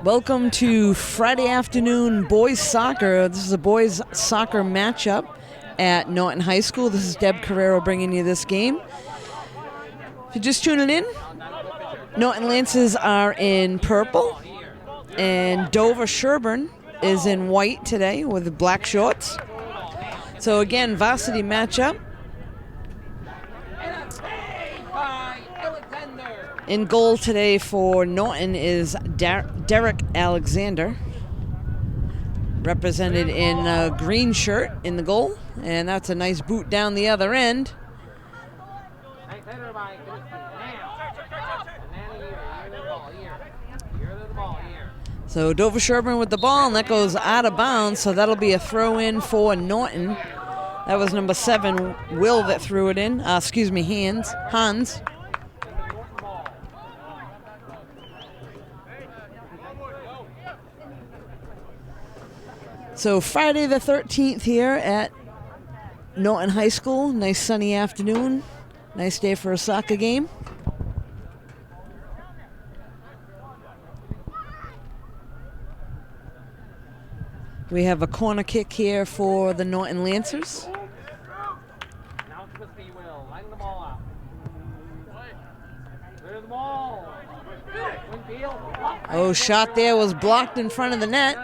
Welcome to Friday afternoon boys soccer. This is a boys soccer matchup at Norton High School. This is Deb Carrero bringing you this game. If you're just tuning in, Norton Lancers are in purple and Dover-Sherborn is in white today with black shorts. So again, varsity matchup. In goal today for Norton is Derek Alexander, represented in a green shirt in the goal, and that's a nice boot down the other end. So Dover-Sherborn with the ball, and that goes out of bounds, so that'll be a throw-in for Norton. That was number 7, Will, that threw it in. Hans. So Friday the 13th here at Norton High School. Nice sunny afternoon. Nice day for a soccer game. We have a corner kick here for the Norton Lancers. Now it's supposed to be Will. Line the ball up. There's the ball. Oh, shot there was blocked in front of the net.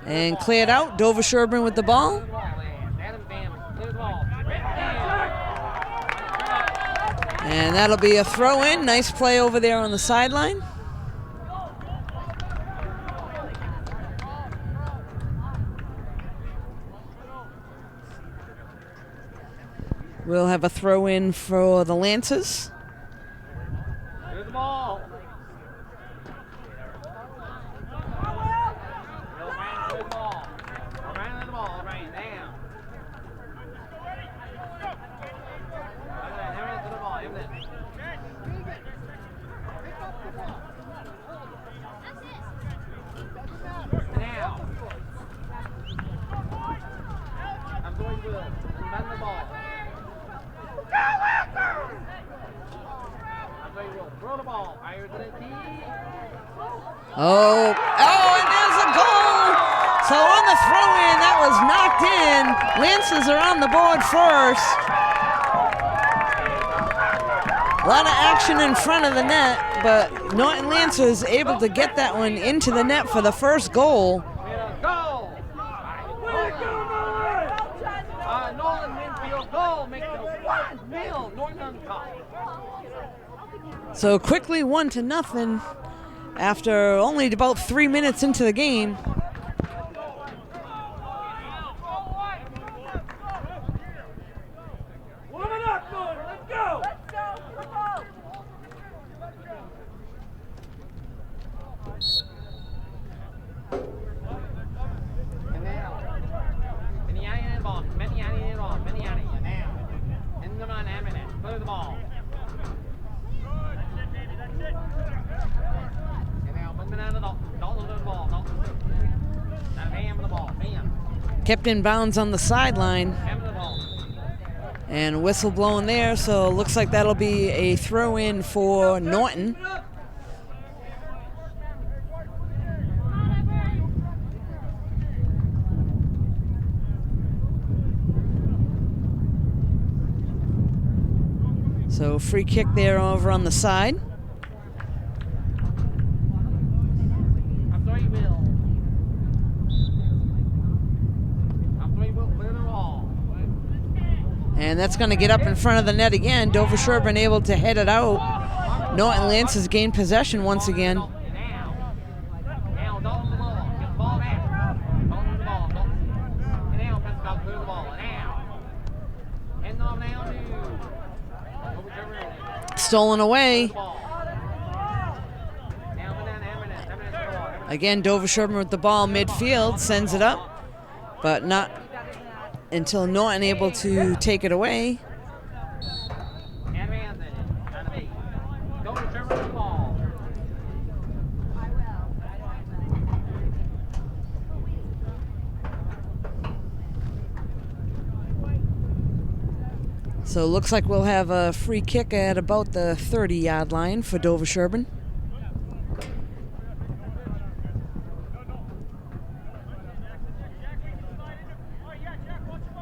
And cleared out. Dover-Sherborn with the ball. And that'll be a throw-in. Nice play over there on the sideline. We'll have a throw-in for the Lancers. Here's the ball. And there's a goal. So on the throw-in, that was knocked in. Lancers are on the board first. A lot of action in front of the net, but Norton Lancers able to get that one into the net for the first goal. Nolan Winfield goal makes it 1-0. Norton on top. So quickly 1-0 after only about 3 minutes into the game. Kept in bounds on the sideline. And whistle blowing there, so it looks like that'll be a throw-in for Norton. So free kick there over on the side. And that's going to get up in front of the net again. Dover-Sherborn able to head it out. Norton Lancers gain possession once again. Stolen away. Again, Dover-Sherborn with the ball midfield, sends it up, but not until Norton able to take it away. So it looks like we'll have a free kick at about the 30-yard line for Dover-Sherborn.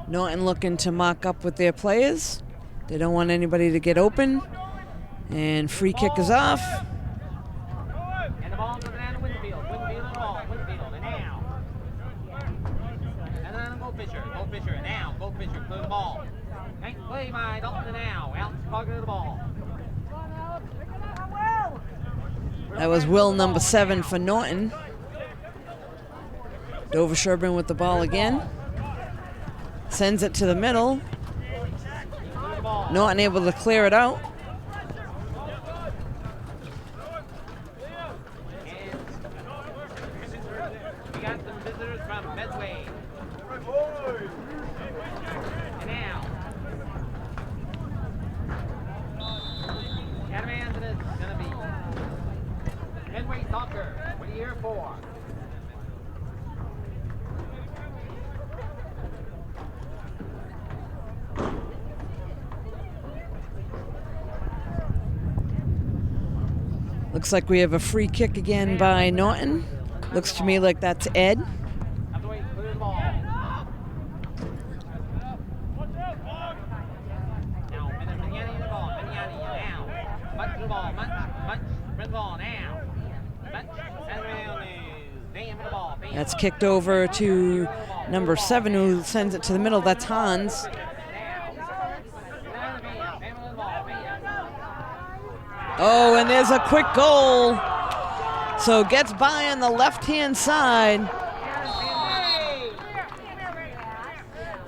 Norton looking to mock up with their players. They don't want anybody to get open. And free kick is off. And the ball goes down to Winfield. Winfield and the ball. Winfield and now. And then go Fisher. Go Fisher and now. Go Fisher. Clear the ball. Nice play by Dalton and now. Alex pocket of the ball. That was Will, number 7 for Norton. Dover-Sherborn with the ball again. Sends it to the middle. Norton able to clear it out. We got some visitors from Medway. And now. Catamans it is going to be. Medway Soccer. What are you here for? Looks like we have a free kick again by Norton. Looks to me like that's Ed. Have to wait, clear the ball. Now, Mignani the ball. Mignani now. Much the ball. Much. Bring the ball now. Much. And around is Bam the ball. Bam. That's kicked over to number 7 who sends it to the middle. That's Hans. Oh, and there's a quick goal. So gets by on the left-hand side.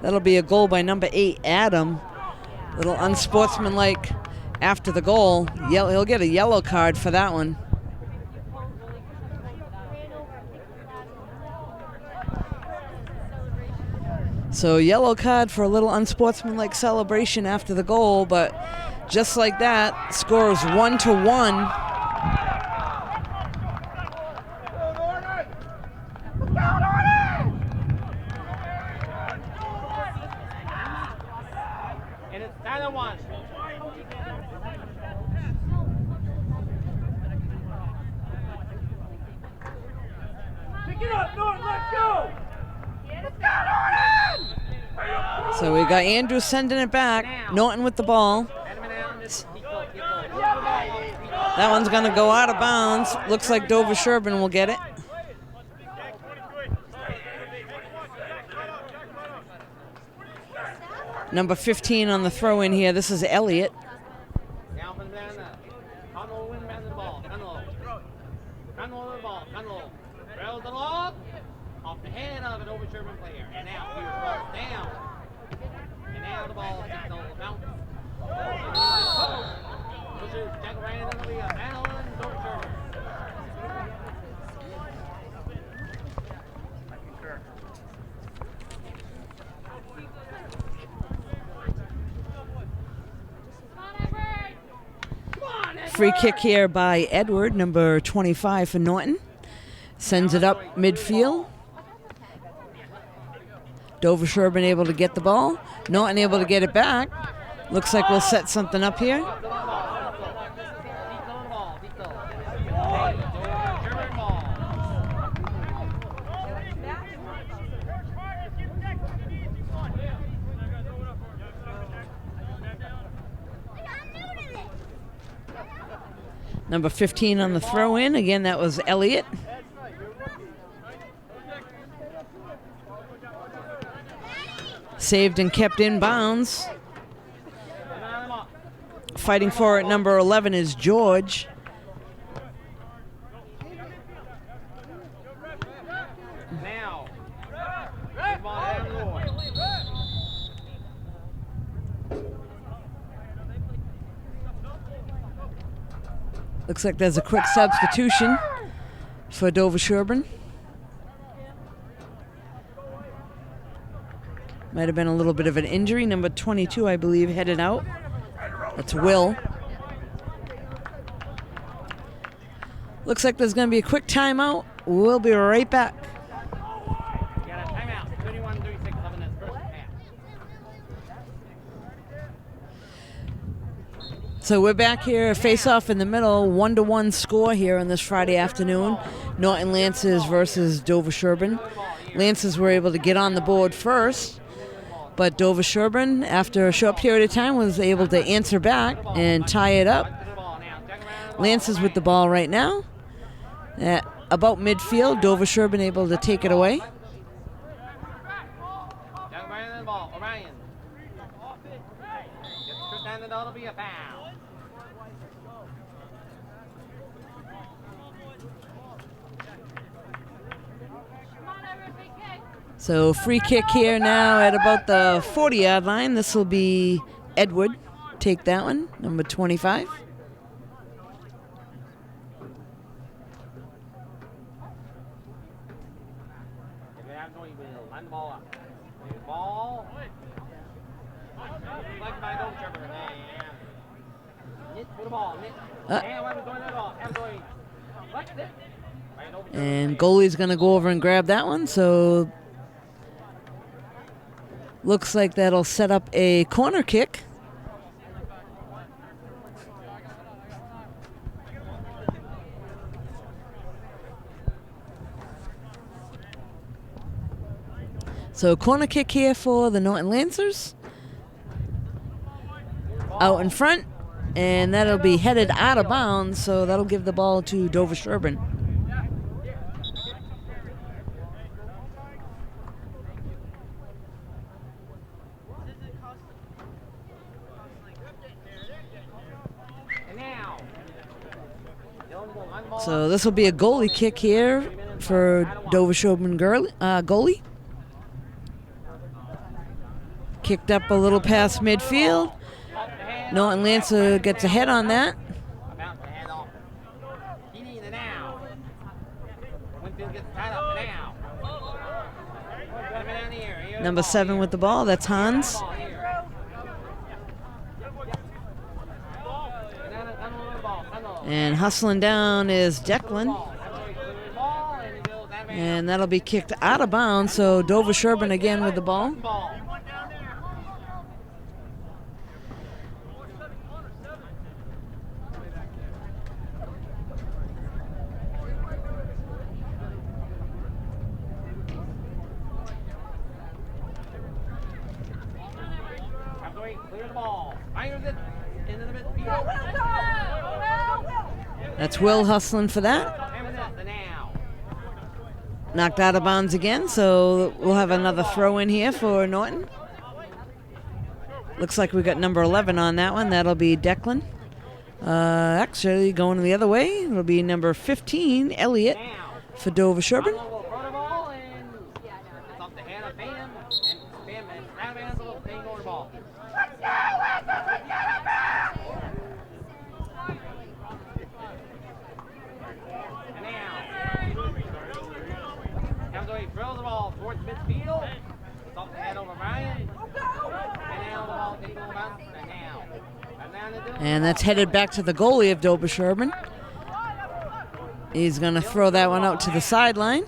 That'll be a goal by number 8, Adam. Little unsportsmanlike after the goal. He'll get a yellow card for that one. So yellow card for a little unsportsmanlike celebration after the goal, but just like that, score is 1-1. And it's 9-1. Pick it up, Norton, let's go! Let's go, Norton! So we got Andrew sending it back. Norton with the ball. That one's going to go out of bounds. Looks like Dover-Sherborn will get it. Number 15 on the throw-in here. This is Elliott. Now from there, Connell win man the ball. Connell the ball. Connell rails the ball off the head of an Dover-Sherborn player. And now here's the ball down. And now the ball takes on the bounce. Pushes Jack Ryan in the wheel. Battle and Dover-Sherborn. Free kick here by Edward, number 25 for Norton. Sends it up midfield. Dover-Sherborn able to get the ball. Norton able to get it back. Looks like we'll set something up here. Number 15 on the throw-in. Again, that was Elliott. Saved and kept in bounds. Fighting for it, number 11 is George. Now. Looks like there's a quick substitution for Dover-Sherborn. Might have been a little bit of an injury. Number 22, I believe, headed out. That's Will. Looks like there's going to be a quick timeout. We'll be right back. Got a timeout. 21-36 in this first half. So we're back here, face-off in the middle, 1-1 score here on this Friday afternoon. Norton Lancers versus Dover-Sherborn. Lancers were able to get on the board first, but Dover-Sherborn, after a short period of time, was able to answer back and tie it up. Lancers with the ball right now. At about midfield, Dover-Sherborn able to take it away. That'll be a foul. So free kick here now at about the 40-yard line. This will be Edward. Take that one, number 25. And goalie's going to go over and grab that one. So looks like that'll set up a corner kick. So corner kick here for the Norton Lancers. Out in front. And that'll be headed out of bounds, so that'll give the ball to Dover-Sherborn. So this will be a goalie kick here for Dover-Sherborn goalie. Kicked up a little past midfield. Norton Lancer gets ahead on that. Number 7 with the ball, that's Hans. And hustling down is Declan. And that'll be kicked out of bounds, so Dover-Sherborn again with the ball. That's Will hustling for that. Knocked out of bounds again, so we'll have another throw in here for Norton. Looks like we got number 11 on that one. That'll be Declan. Actually, going the other way, it'll be number 15, Elliott, for Dover-Sherborn. And that's headed back to the goalie of Dover-Sherborn. He's going to throw that one out to the sideline.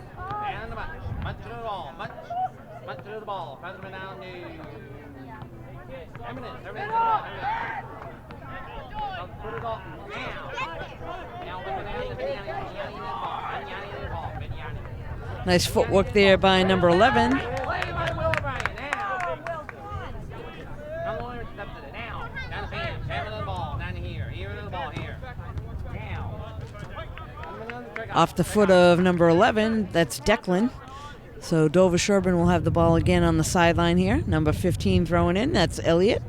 Nice footwork there by number 11. Off the foot of number 11, that's Declan. So Dover-Sherborn will have the ball again on the sideline here. Number 15 throwing in, that's Elliott.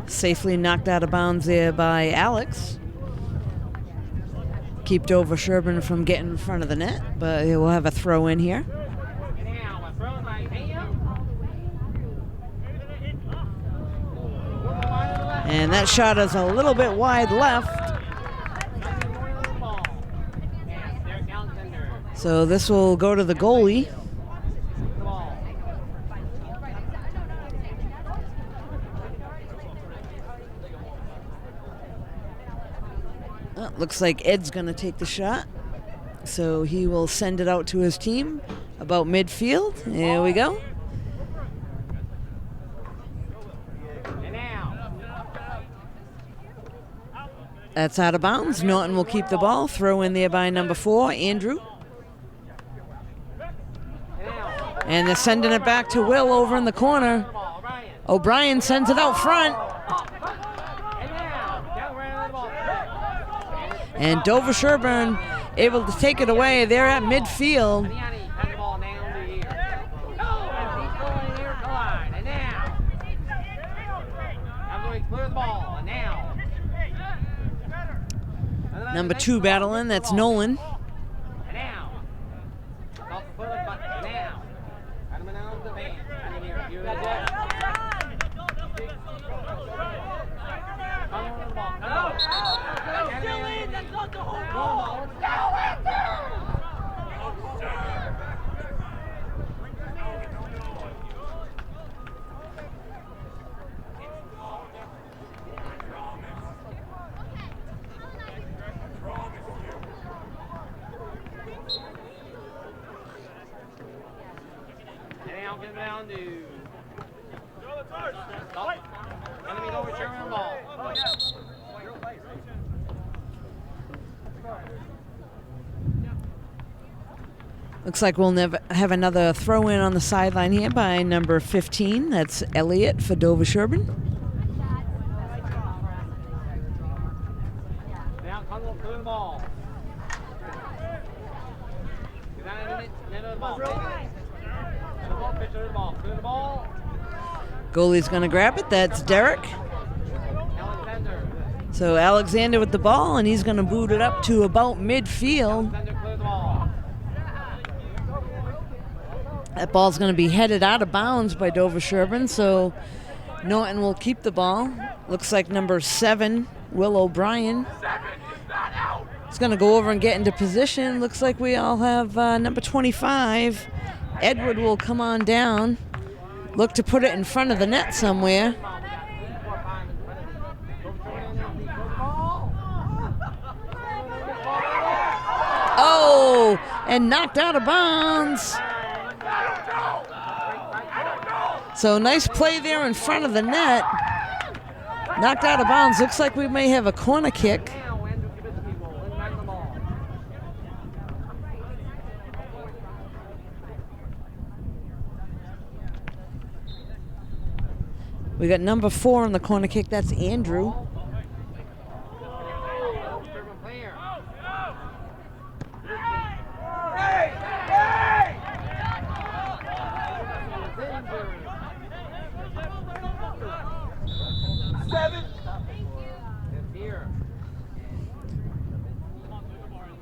Safely knocked out of bounds there by Alex. Keep Dover-Sherborn from getting in front of the net, but we'll have a throw in here. And that shot is a little bit wide left. So this will go to the goalie. Looks like Ed's going to take the shot. So he will send it out to his team about midfield. There we go. That's out of bounds. Norton will keep the ball. Throw in there by number 4, Andrew. And they're sending it back to Will over in the corner. O'Brien sends it out front. And Dover-Sherborn able to take it away. They're at midfield. Number 2 battling, that's Nolan. Looks like we'll never have another throw in on the sideline here by number 15. That's Elliott for Dover-Sherborn. Goalie's going to grab it. That's Derek. So Alexander with the ball, and he's going to boot it up to about midfield. That ball's going to be headed out of bounds by Dover-Sherborn, so Norton will keep the ball. Looks like number 7, Will O'Brien, is going to go over and get into position. Looks like we all have number 25. Edward will come on down, look to put it in front of the net somewhere. Oh, and knocked out of bounds. So nice play there in front of the net. Knocked out of bounds. Looks like we may have a corner kick. We got number 4 on the corner kick. That's Andrew.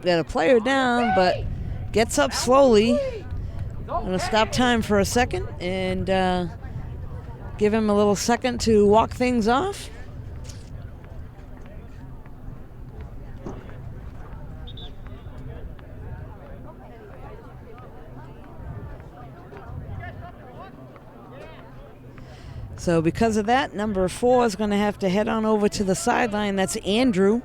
Got a player down, but gets up slowly. I'm going to stop time for a second and give him a little second to walk things off. So because of that, number 4 is going to have to head on over to the sideline. That's Andrew.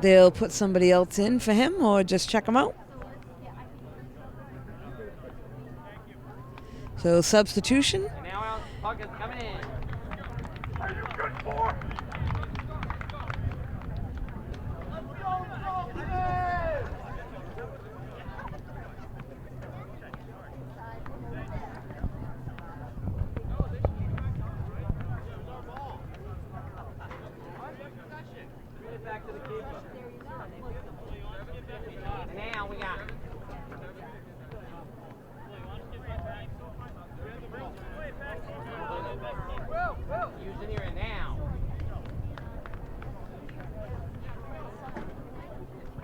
They'll put somebody else in for him or just check him out. So substitution. And now puck is coming in. Are you good for? Back to the keeper. And now we got using here and now.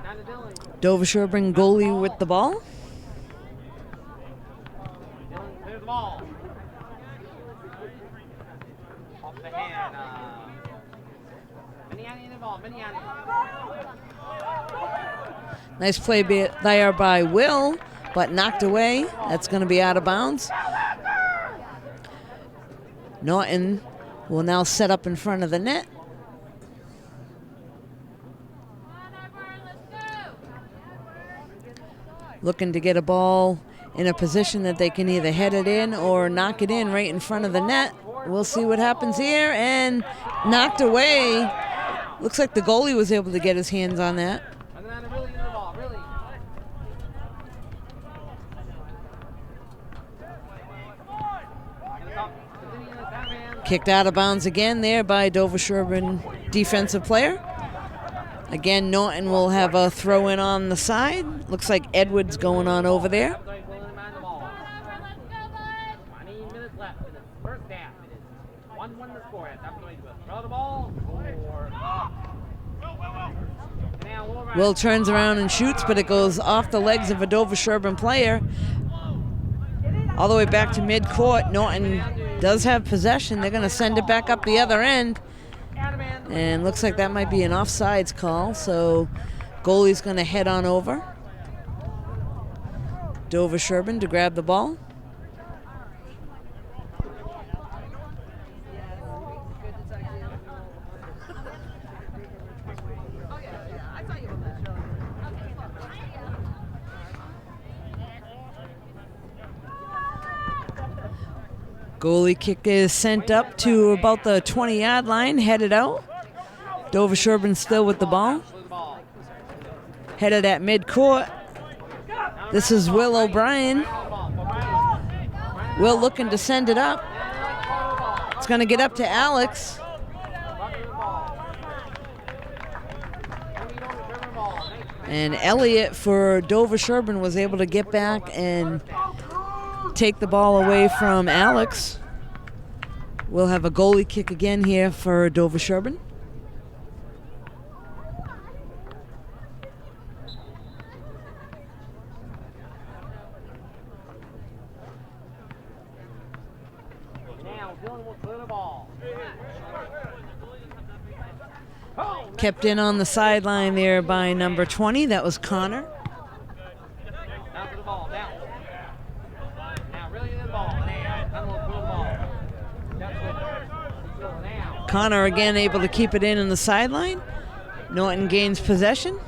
Down to Dylan. Dover-Sherborn goalie with the ball. Dylan clears the ball. Off the hand. Miniani in the ball. Miniani. Nice play there by Will, but knocked away. That's going to be out of bounds. Norton will now set up in front of the net. Looking to get a ball in a position that they can either head it in or knock it in right in front of the net. We'll see what happens here, and knocked away. Looks like the goalie was able to get his hands on that. Kicked out of bounds again there by a Dover-Sherborn defensive player. Again, Norton will have a throw in on the side. Looks like Edwards going on over there. 20 minutes left in the first half. It is 1-1 to score. Throw the ball. Will turns around and shoots, but it goes off the legs of a Dover-Sherborn player. All the way back to mid-court. Norton does have possession. They're going to send it back up the other end. And looks like that might be an offsides call, so goalie's going to head on over. Dover-Sherborn to grab the ball. Goalie kick is sent up to about the 20-yard line, headed out. Dover-Sherborn still with the ball. Headed at mid-court. This is Will O'Brien. Will looking to send it up. It's going to get up to Alex. And Elliott for Dover-Sherborn was able to get back and take the ball away from Alex. We'll have a goalie kick again here for Dover-Sherborn. Kept in on the sideline there by number 20. That was Connor. Connor again able to keep it in the sideline. Norton gains possession.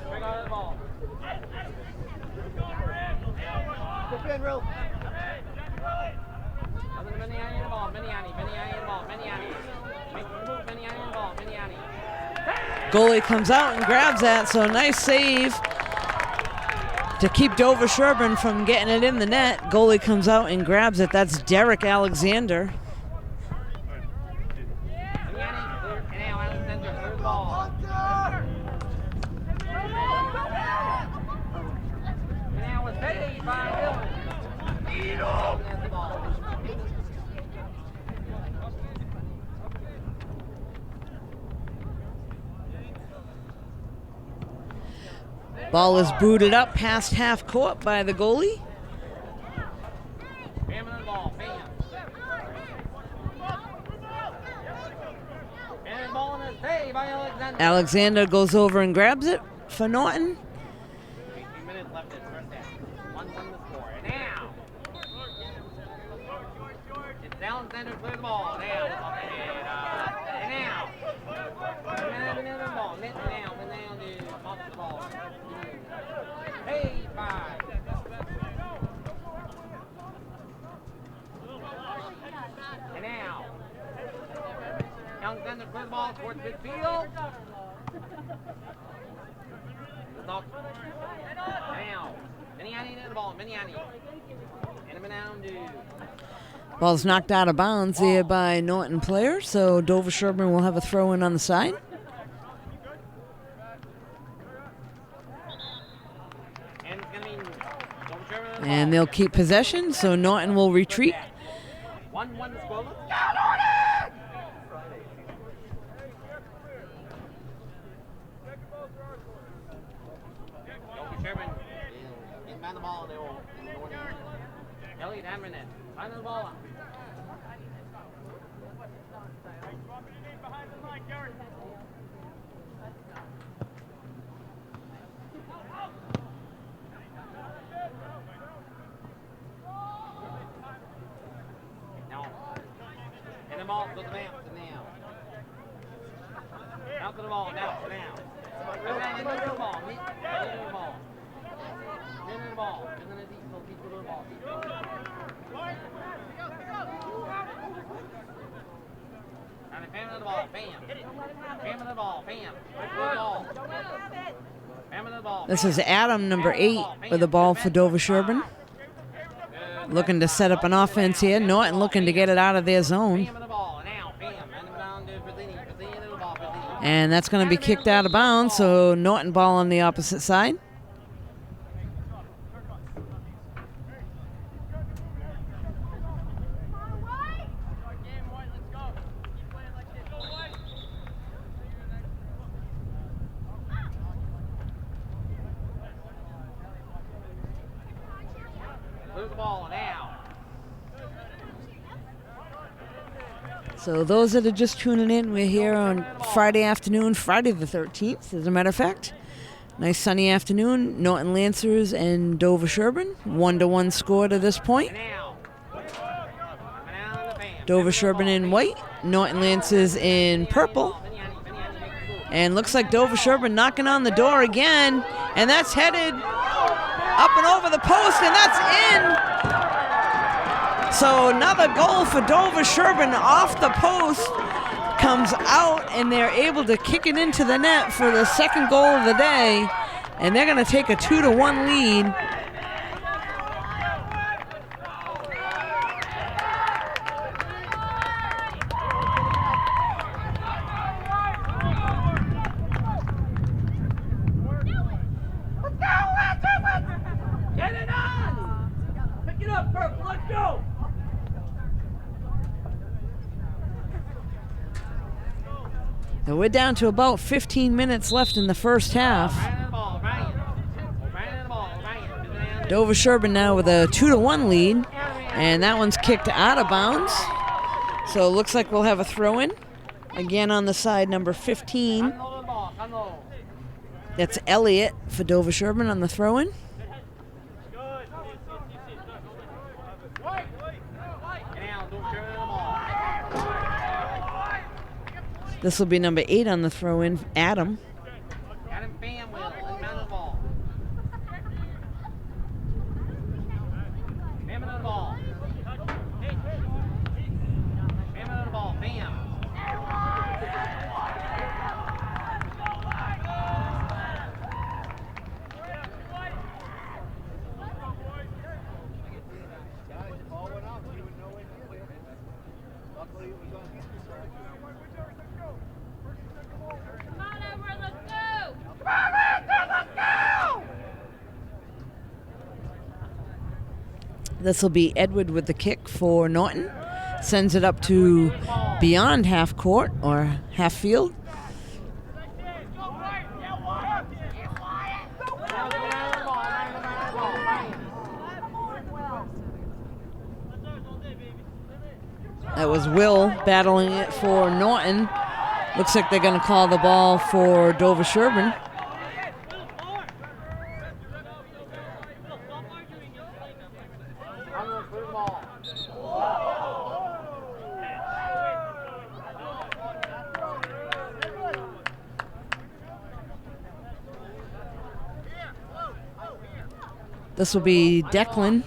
Goalie comes out and grabs that, so nice save to keep Dover-Sherborn from getting it in the net. Goalie comes out and grabs it. That's Derek Alexander. Ball is booted up past half court by the goalie. Alexander goes over and grabs it for Norton. 18 minutes left in the first half. 1-1 to score. And now it's Alexander clear the ball. Now and now. And ball. Net now. And now to off the ball. Hey, 5. And now Alexander clear the ball towards midfield. Now, Miniani in the ball, Miniani. Ball's knocked out of bounds there by Norton player, so Dover-Sherborn will have a throw in on the side. And they'll keep possession, so Norton will retreat. 1-1 to score. Sherman inbound the ball. They will. Elliott hammering it. Find the ball. Now, and the ball goes to the man. Now. the ball. Now. Right now, the ball. Meet the ball. The ball. And then a deep little ball. And a fan of the ball. Bam of the ball. Bam. Bam of the ball. This is Adam, number 8, with the ball for Dover-Sherborn. Looking to set up an offense here. Norton looking to get it out of their zone. And that's going to be kicked out of bounds, so Norton ball on the opposite side. So those that are just tuning in, we're here on Friday afternoon, Friday the 13th, as a matter of fact. Nice sunny afternoon. Norton Lancers and Dover-Sherborn. 1-1 score to this point. Dover-Sherborn in white. Norton Lancers in purple. And looks like Dover-Sherborn knocking on the door again. And that's headed up and over the post, and that's in. So another goal for Dover-Sherborn off the post, comes out, and they're able to kick it into the net for the second goal of the day, and they're going to take a 2-1 lead. Get it on! Pick it up, Purple, let's go! So we're down to about 15 minutes left in the first half. Dover-Sherborn now with a 2-1 lead, and that one's kicked out of bounds. So it looks like we'll have a throw-in. Again on the side, number 15. That's Elliott for Dover-Sherborn on the throw-in. This will be number 8 on the throw-in, Adam. Adam Bam will inbound the ball. Bam on the ball. Bam on the ball. Bam. This will be Edward with the kick for Norton. Sends it up to beyond half court or half field. That was Will battling it for Norton. Looks like they're going to call the ball for Dover-Sherborn. This will be Declan.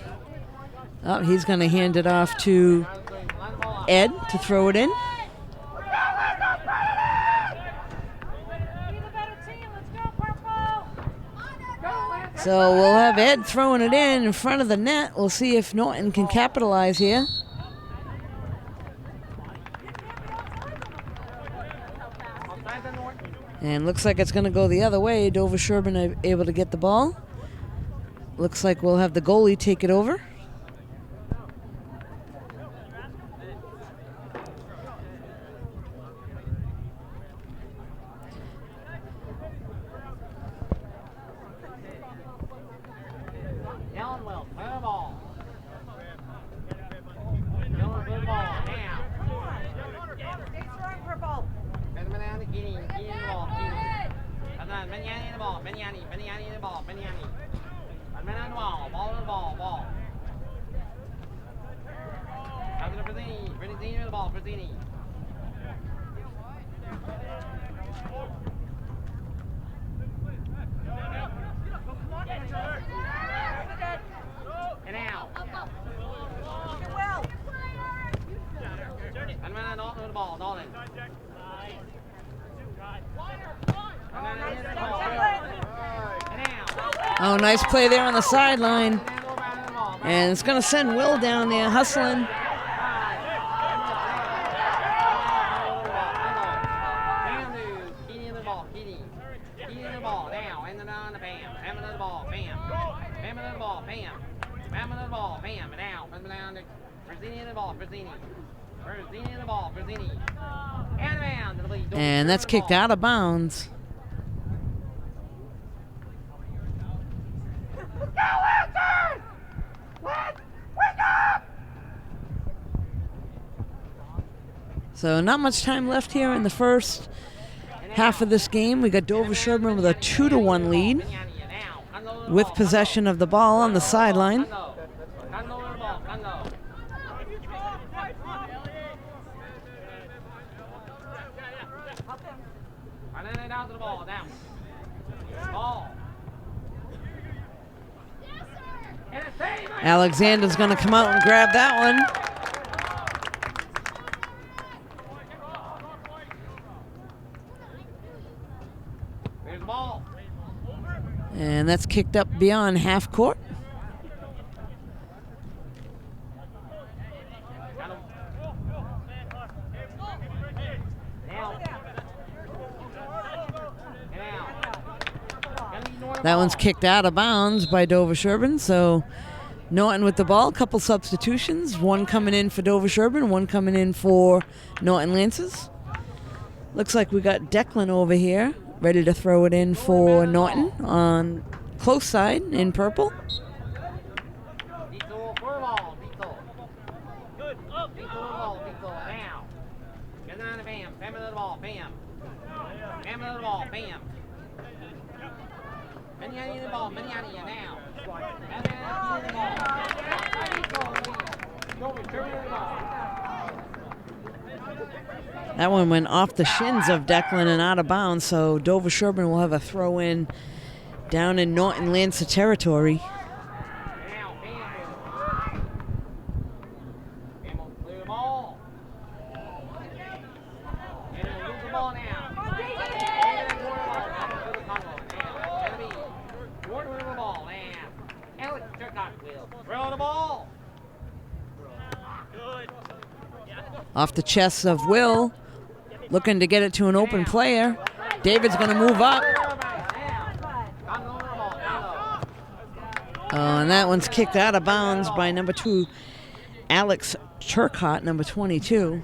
Oh, he's going to hand it off to Ed to throw it in. So we'll have Ed throwing it in front of the net. We'll see if Norton can capitalize here. And looks like it's going to go the other way. Dover-Sherborn able to get the ball. Looks like we'll have the goalie take it over. And then Norton with the ball. Norton. Oh, nice play there on the sideline. And it's going to send Will down there hustling. And that's kicked out of bounds. So not much time left here in the first half of this game. We got Dover-Sherborn with a 2-1 lead with possession of the ball on the sideline. Alexander's going to come out and grab that one. And that's kicked up beyond half court. That one's kicked out of bounds by Dover-Sherborn. So Norton with the ball, a couple substitutions. One coming in for Dover-Sherborn, one coming in for Norton Lancers. Looks like we got Declan over here, ready to throw it in for Norton on close side in purple. That one went off the shins of Declan and out of bounds, so Dover-Sherborn will have a throw in down in Norton Lancer territory. Off the chest of Will, looking to get it to an open player. David's going to move up. And that one's kicked out of bounds by number 2, Alex Turcott, number 22.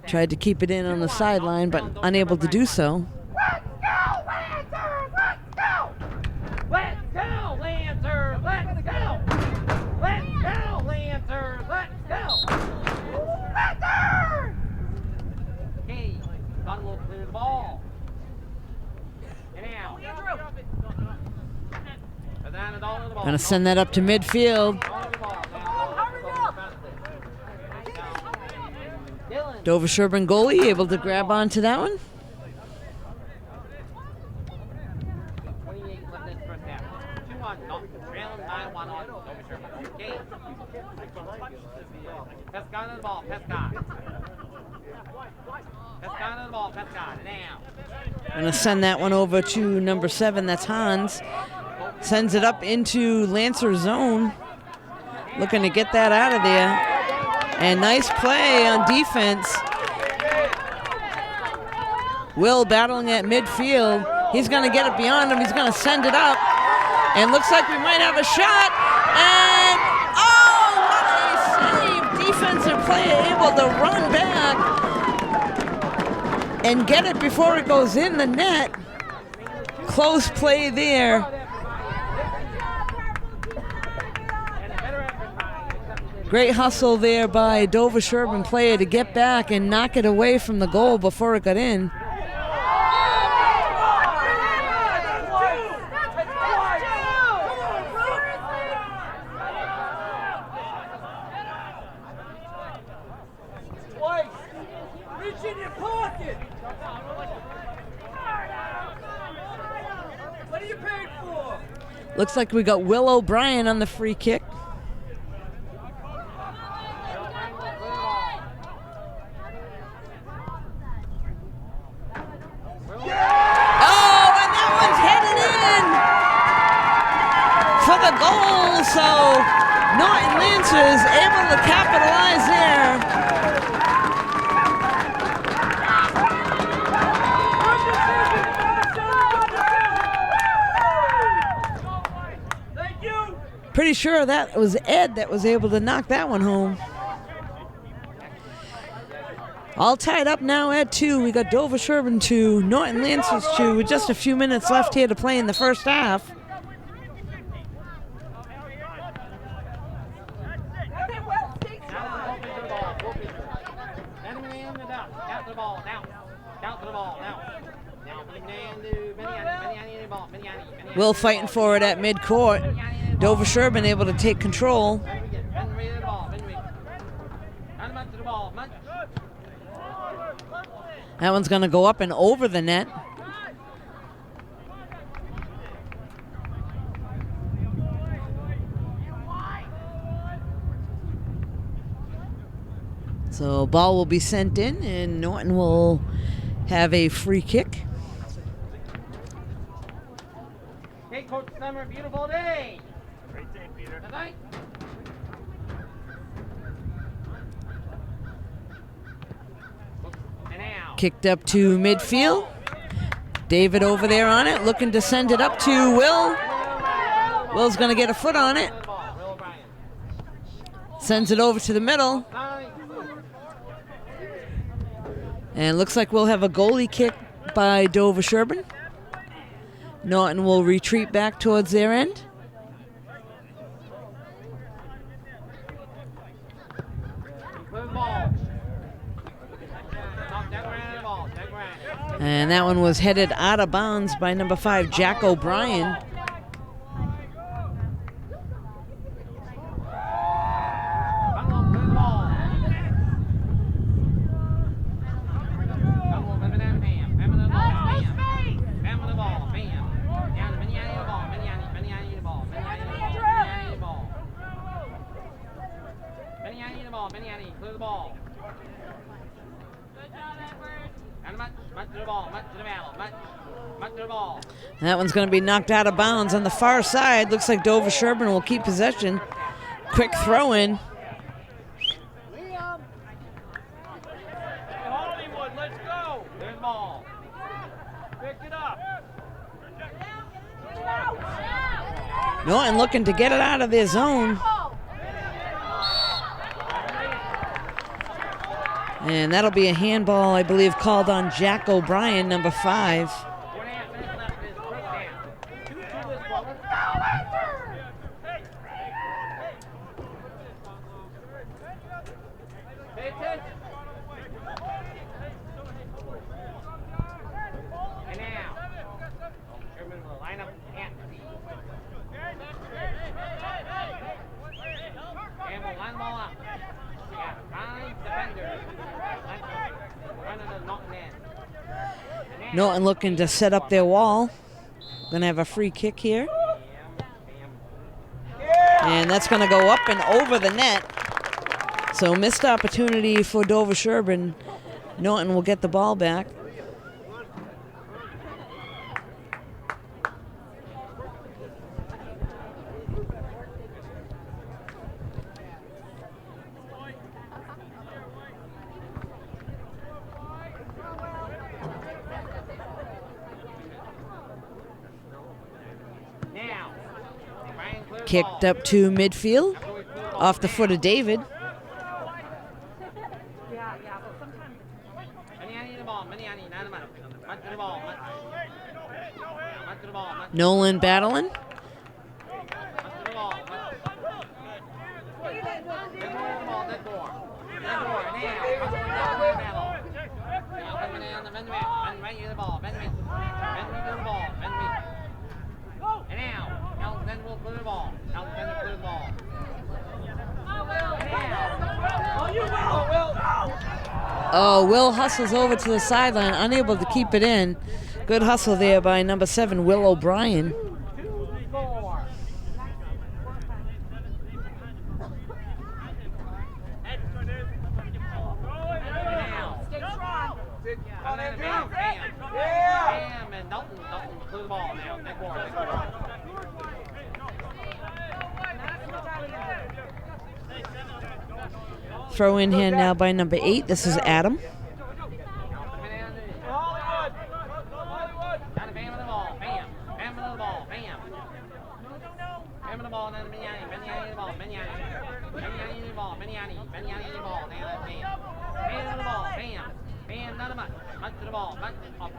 Tried to keep it in on the sideline, but unable to do so. Let's go, Lancers! Let's go! Let's go, Lancers! Let's go! Let's go, Lancers! Let's go! Lancers! Okay, Gunn will clear the ball. And now. Going to send that up to midfield. Dover-Sherborn goalie able to grab onto that one. Going to send that one over to number 7, that's Hans. Sends it up into Lancer zone. Looking to get that out of there. And nice play on defense. Will battling at midfield. He's going to get it beyond him. He's going to send it up. And looks like we might have a shot. And, oh, what a save. Defensive player able to run back and get it before it goes in the net. Close play there. Great hustle there by Dover-Sherborn player to get back and knock it away from the goal before it got in. Reach in your pocket. What are you paid for? Looks like we got Will O'Brien on the free kick. goal, so Norton Lancers able to capitalize there. Thank you. Pretty sure that was Ed that was able to knock that one home. All tied up now at 2. We got Dover-Sherborn 2, Norton Lancers 2, with just a few minutes left here to play in the first half. Will fighting for it at midcourt. Dover-Sherborn able to take control. That one's going to go up and over the net. So ball will be sent in, and Norton will have a free kick. Hey, Coach Summer, beautiful day. Great day, Peter. Good night. And now. Kicked up to midfield. David over there on it, looking to send it up to Will. Will's going to get a foot on it. Sends it over to the middle. And looks like we'll have a goalie kick by Dover-Sherborn. Norton will retreat back towards their end. And that one was headed out of bounds by number 5, Jack O'Brien. That one's going to be knocked out of bounds on the far side. Looks like Dover-Sherborn will keep possession. Quick throw in. Hollywood, let's go. There's the ball. Pick it up. Norton looking to get it out of their zone. And that'll be a handball, I believe, called on Jack O'Brien, number 5. 4.5 minutes left in this first half. 2-2 this quarter. Pay attention. And now, Sherman will line up at the and we'll line them all up. We got 5 defenders. Running the Norton end. Norton looking to set up their wall. Gonna have a free kick here. And that's gonna go up and over the net. So missed opportunity for Dover-Sherborn. Norton will get the ball back. Kicked up to midfield, off the foot of David. Nolan battling. Oh, Will hustles over to the sideline, unable to keep it in. Good hustle there by number 7, Will O'Brien. throw in here now by number 8. This is Adam.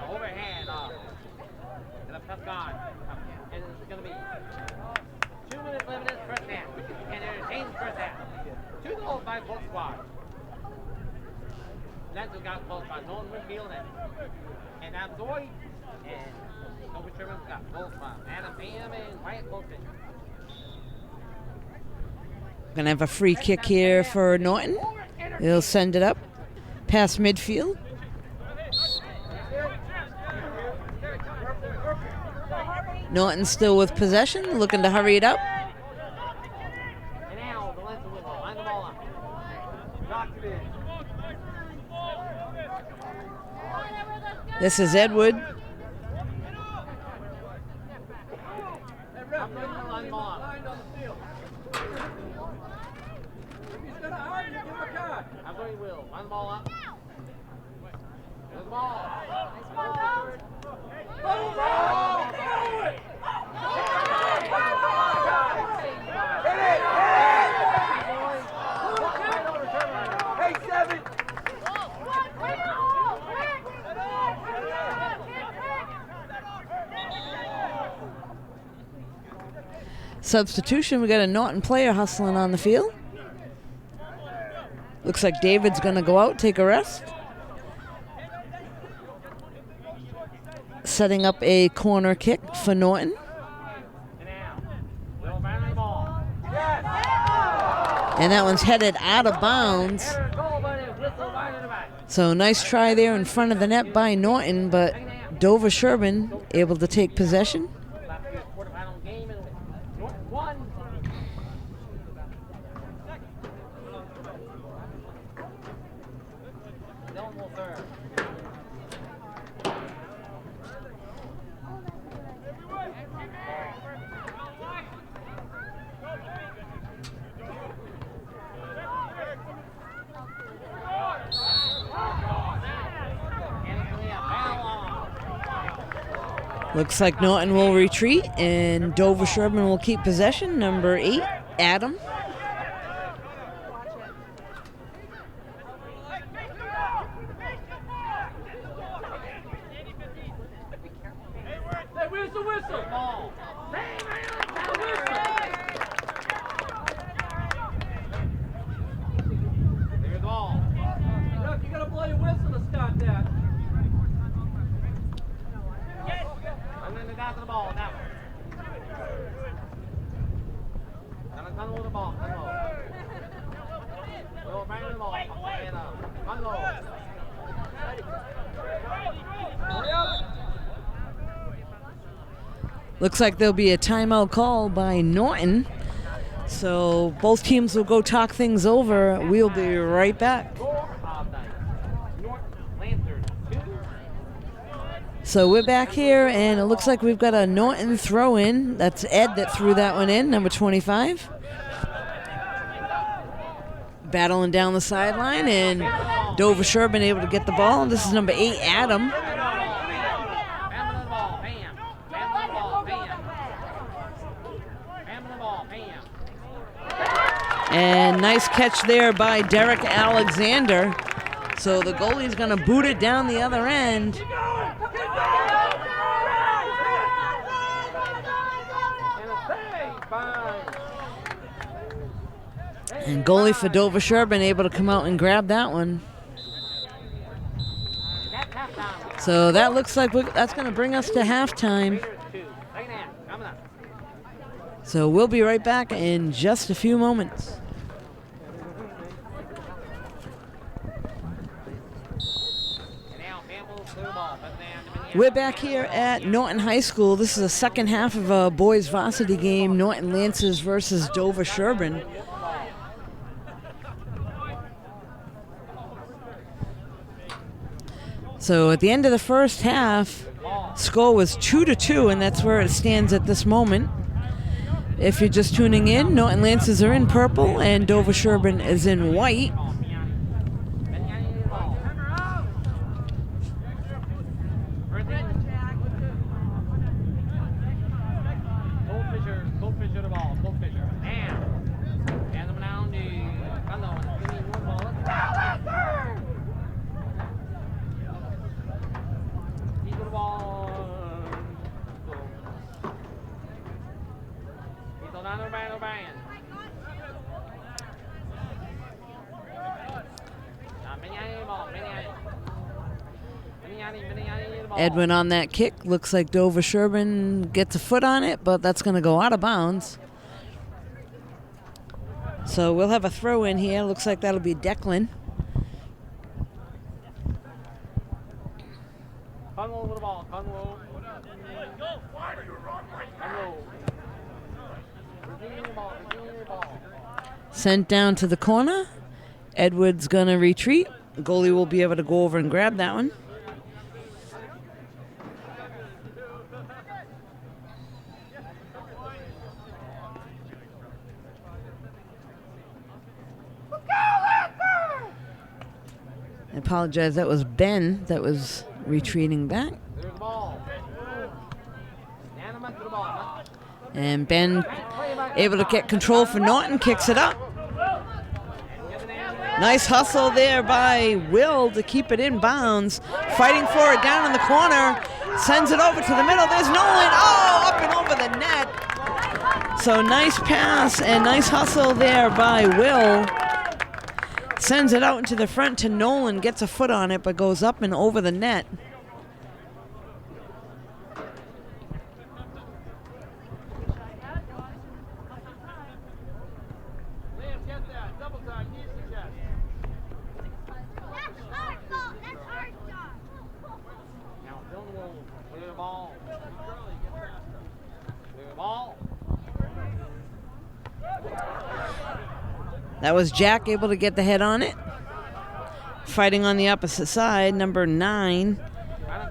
Overhand off. And a tough guard. And it's going to be 2 minutes limited first half. And there's change first half. 2 goals by both squads. That's what got both squads. Norton Winfield and Absoy. And Dover-Sherborn's got both squads. Adam Bam and Wyatt Bolton. Gonna have a free kick here for Norton. They'll send it up past midfield. Norton still with possession, looking to hurry it up. And now the length of the ball. Line the ball up. This is Edward. Line the ball up. I'm going to will. Line the ball up. There's the ball. Substitution, we got a Norton player hustling on the field. Looks like David's going to go out, take a rest. Setting up a corner kick for Norton. And that one's headed out of bounds. So nice try there in front of the net by Norton, but Dover-Sherborn able to take possession. Looks like Norton will retreat and Dover-Sherborn will keep possession. Number 8, Adam. Hey, where's the whistle? There's the ball. Look, you gotta blow your whistle to start that. And then the down to the ball, that one. Come low the ball, come low. Go right to the ball, and come low. Looks like there'll be a timeout call by Norton. So both teams will go talk things over. We'll be right back. So we're back here, and it looks like we've got a Norton throw-in. That's Ed that threw that one in, number 25. Battling down the sideline, and Dover-Sherborn able to get the ball. This is number 8, Adam. And nice catch there by Derek Alexander. So the goalie's going to boot it down the other end. And goalie for Dover-Sherborn able to come out and grab that one. So that looks like that's going to bring us to halftime. So we'll be right back in just a few moments. We're back here at Norton High School. This is the second half of a boys varsity game, Norton Lancers versus Dover-Sherborn. So at the end of the first half, score was 2-2, and that's where it stands at this moment. If you're just tuning in, Norton Lancers are in purple and Dover-Sherborn is in white. Edwin on that kick. Looks like Dover-Sherborn gets a foot on it, but that's going to go out of bounds. So we'll have a throw in here. Looks like that'll be Declan. Conroll with the ball. Conroll. Conroll. Redeem the ball. Redeem the ball. Sent down to the corner. Edward's going to retreat. The goalie will be able to go over and grab that one. I apologize. That was Ben that was retreating back. There's the ball. Animate to the ball. And Ben able to get control for Norton. Kicks it up. Nice hustle there by Will to keep it in bounds. Fighting for it down in the corner. Sends it over to the middle. There's Nolan. Oh, up and over the net. So nice pass and nice hustle there by Will. Sends it out into the front to Nolan. Gets a foot on it, but goes up and over the net. That was Jack able to get the head on it. Fighting on the opposite side, number 9.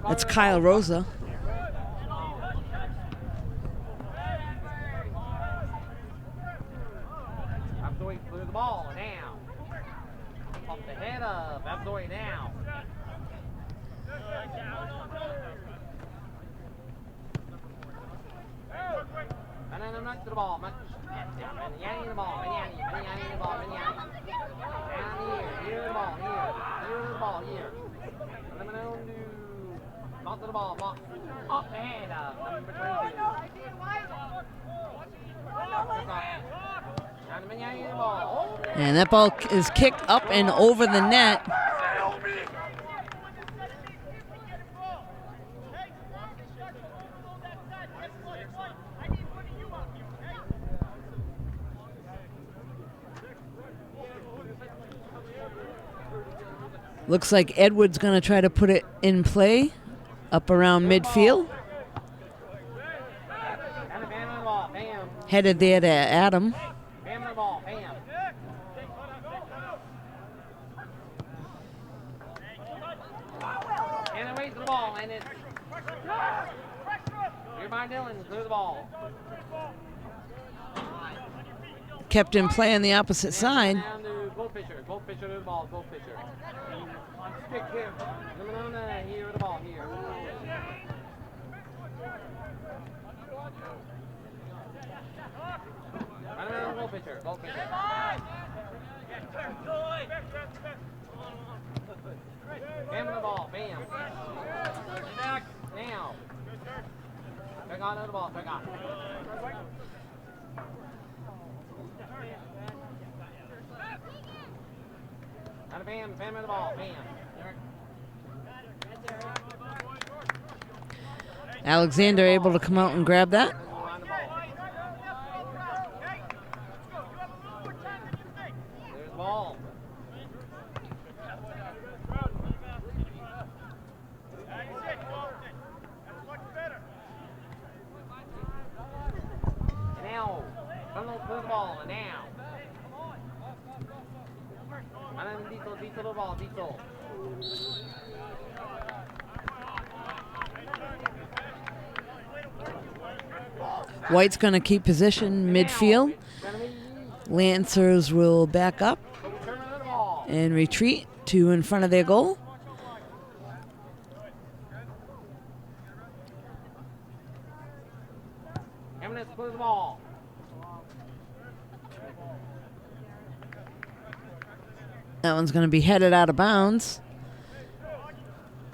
That's Kyle Rosa. Absolutely through the ball. Now. Off the head of. Absolutely now. And then I'm not to the ball. Manyanni the ball. Manyanni the ball. Manyanni. Down here. Here the ball. Here. Here the ball. Here. And then I'm going to not to the ball. Block. Off the head of number 22. Down to Manyanni the ball. And that ball is kicked up and over the net. Looks like Edward's going to try to put it in play up around midfield. Headed there to Adam. And away to the ball, and it's here by Dylan, clear the ball. Kept in play on the opposite side. Down to Goldfisher, Goldfisher to the ball, Goldfisher. On stick here, here with the ball, here. Right around Goldfisher, Goldfisher. Bam with the ball, bam. Back, now. Check on the ball, check on. Out of bam, bam with the ball, bam. Alexander able to come out and grab that. There's the ball. And now, come on, clear the ball, and now. And then Dito the ball, Dito. White's going to keep position midfield. Lancers will back up and retreat to in front of their goal. Eminence clear the ball. That one's going to be headed out of bounds.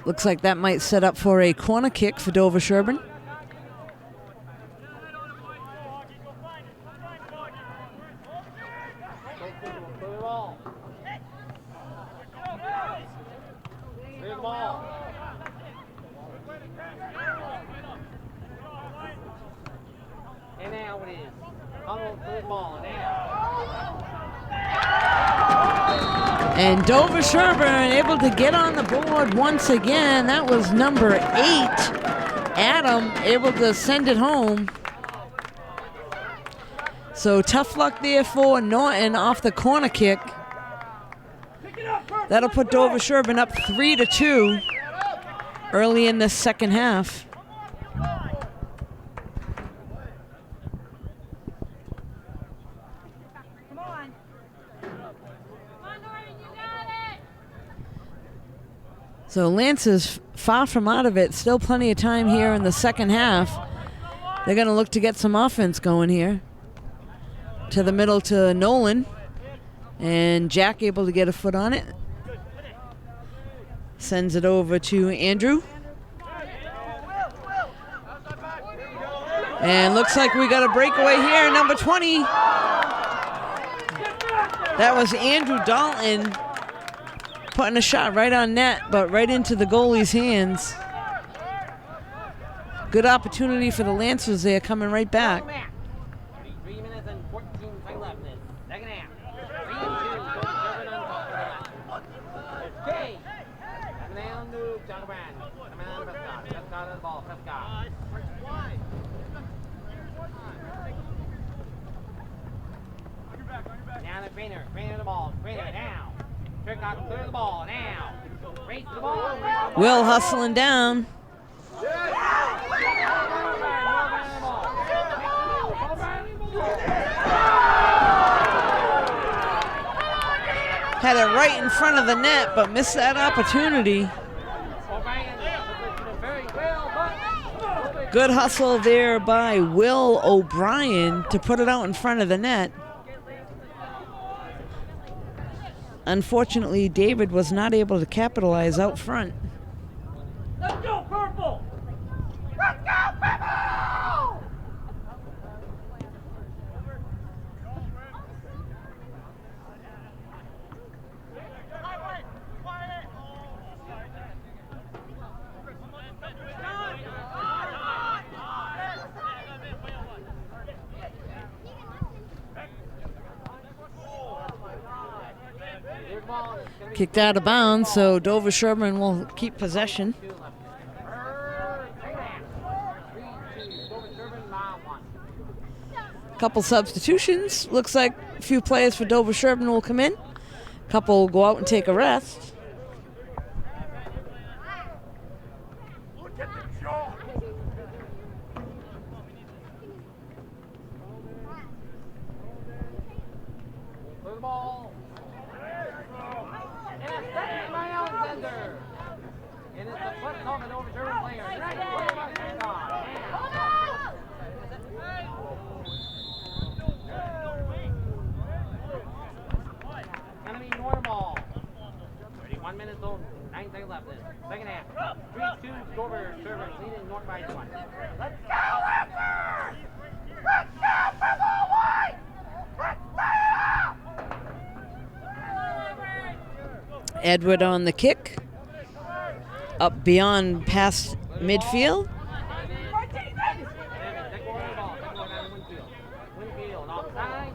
Looks like that might set up for a corner kick for Dover-Sherborn. the ball. Now. And Dover-Sherborn able to get on the board once again. That was number 8. Adam able to send it home. So tough luck there for Norton off the corner kick. That'll put Dover-Sherborn up 3-2 early in the second half. So Lance is far from out of it. Still plenty of time here in the second half. They're going to look to get some offense going here. To the middle to Nolan. And Jack able to get a foot on it. Sends it over to Andrew. And looks like we got a breakaway here. Number 20. That was Andrew Dalton. Putting a shot right on net, but right into the goalie's hands. Good opportunity for the Lancers there, coming right back. 3 minutes and 14 seconds left in this second half. 3-2, Dover-Sherborn on top of the net. Okay. Coming down to John Brand. Coming down to Prescott. Prescott on the ball. Prescott. Now to Trainer. Trainer the ball. Trainer now. Prescott clear the ball now. Race the ball. Will hustling down. Had it right in front of the net, but missed that opportunity. Good hustle there by Will O'Brien to put it out in front of the net. Unfortunately, David was not able to capitalize out front. Let's go, Purple! Let's go, Purple! Kicked out of bounds, so Dover-Sherborn will keep possession. Couple substitutions. Looks like a few players for Dover-Sherborn will come in. Couple will go out and take a rest. Second half. 3-2, Dover-Sherborn leading Norton by 1. Let's go, Leopard! Let's go, Purple White! Let's go! Edward on the kick. Up beyond past midfield. Winfield offside.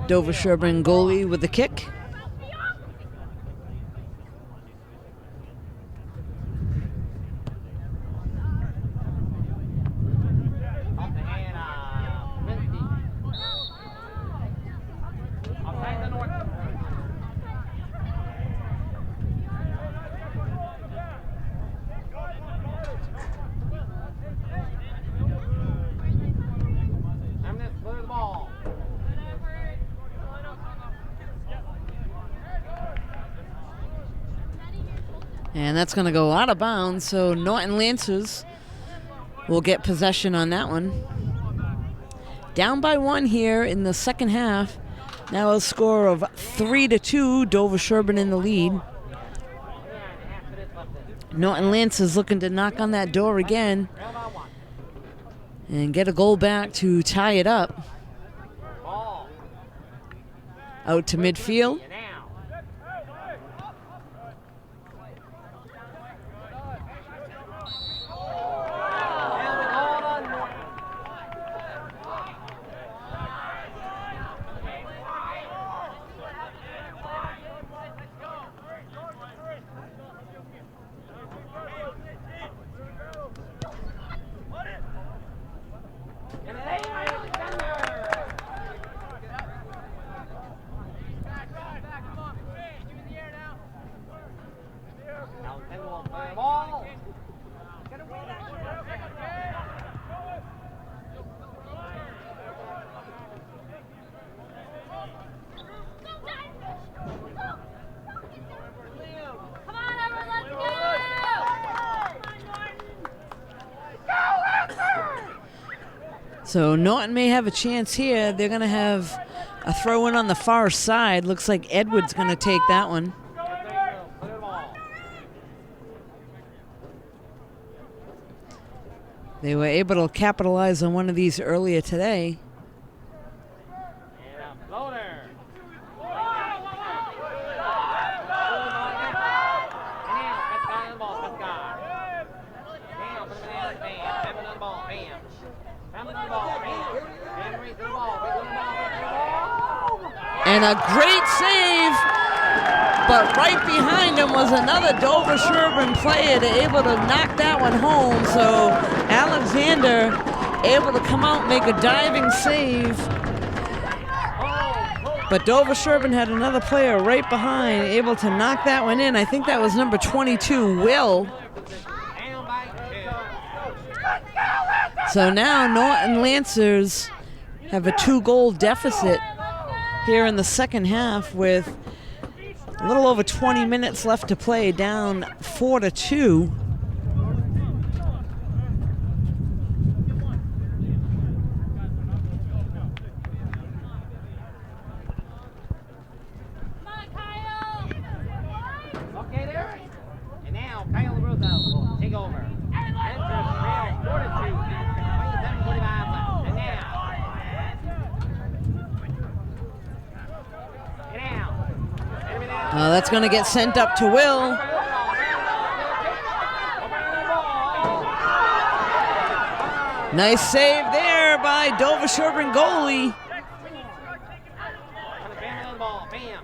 Dover-Sherborn goalie with the kick. Off the hand, Varsity. Offside to Norton. Emness clear the ball. And that's going to go out of bounds, so Norton Lancers will get possession on that one. Down by 1 here in the second half. Now a score of 3-2, Dover-Sherborn in the lead. Norton Lancers looking to knock on that door again Trail by 1. and get a goal back to tie it up. Ball. Out to midfield. And now. And we called on Norton. And it ain't right in the center. Now Penn will play the ball. Come on, everyone, let's go! So Norton may have a chance here. They're going to have a throw in on the far side. Looks like Edward's going to take that one. Play the ball. They were able to capitalize on one of these earlier today. And a floater. And now, Pescar on the ball, Pescar. Now, put him in the bam. Hammond on the ball, bam. Hammond on the ball, bam. And raise the ball, raise the ball, raise the ball. And a great save. But right behind him was another Dover-Sherborn player to able to knock that one home. So Alexander able to come out and make a diving save. But Dover-Sherborn had another player right behind, able to knock that one in. I think that was number 22, Will. Down by 2. So now Norton Lancers have a 2-goal deficit here in the second half with a little over 20 minutes left to play, down 4-2. Okay there. And now Kyle Roosevelt will take over. Lancers trail 4-2. 27:45 left. And now. And now. That's going to get sent up to Will. Nice save there by Dover-Sherborn goalie. Bam on the ball. Bam.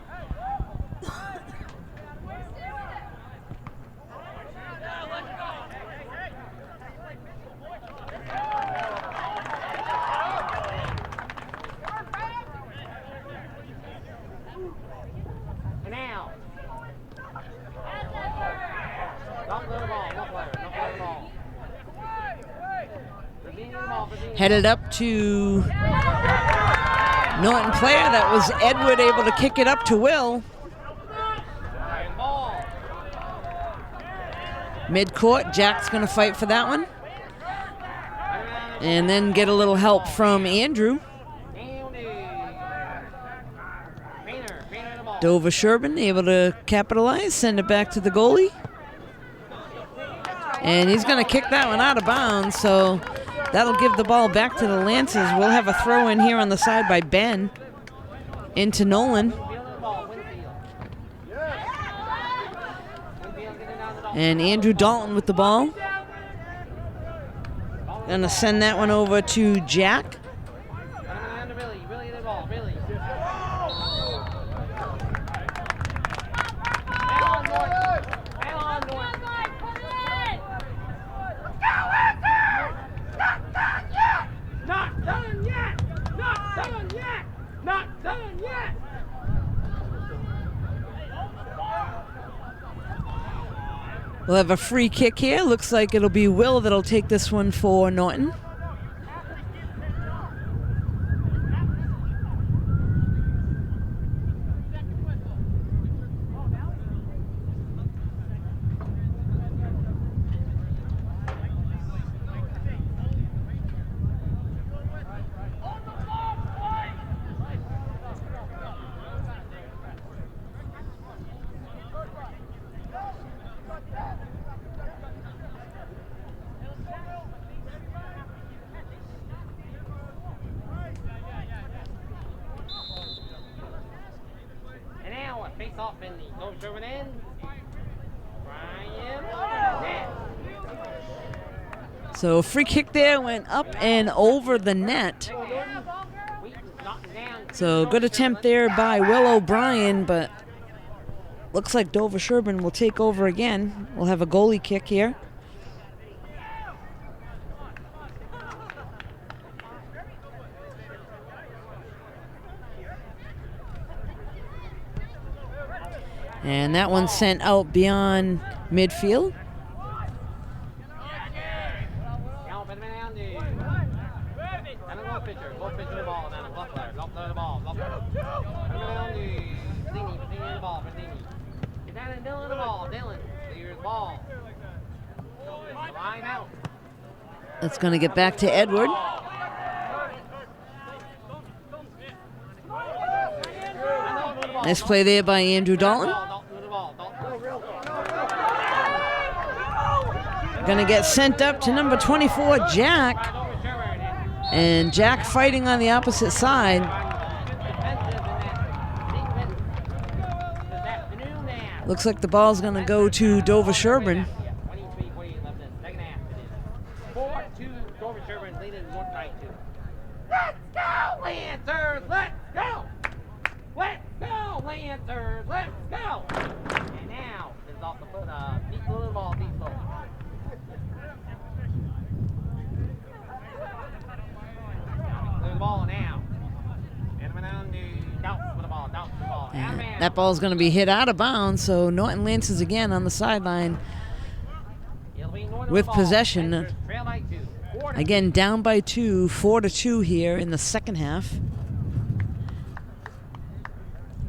And now. Don't throw the ball. No player. Don't throw the ball. Virginia the ball. Virginia. Headed up to Norton player. That was Edward able to kick it up to Will. And ball. Mid-court, Jack's going to fight for that one. And then get a little help from Andrew. Dover-Sherborn able to capitalize, send it back to the goalie. And he's going to kick that one out of bounds, so that'll give the ball back to the Lancers. We'll have a throw in here on the side by Ben into Nolan. And Andrew Dalton with the ball. Gonna send that one over to Jack. Not done yet! Not done yet! Not done yet! We'll have a free kick here. Looks like it'll be Will that'll take this one for Norton. Finley. Dover-Sherborn in. Brian. Net. So a free kick there went up and over the net. So good attempt there by Will O'Brien, but looks like Dover-Sherborn will take over again. We'll have a goalie kick here. And that one sent out beyond midfield. It's going to get back to Edward. Nice play there by Andrew Dalton. Going to get sent up to number 24, Jack. And Jack fighting on the opposite side. Looks like the ball's going to go to Dover-Sherborn. 4-2 Dover-Sherborn leading Norton by 2. Let's go, Lancers! Let's go! Let's go, Lancers! Let's go! And now, it's off the foot of Diesel the ball, Diesel. There's the ball now. And went down to Doubt for the ball, Doubt for the ball. That ball's going to be hit out of bounds, so Norton Lancers again on the sideline with possession. Again, down by 2, 4-2 here in the second half.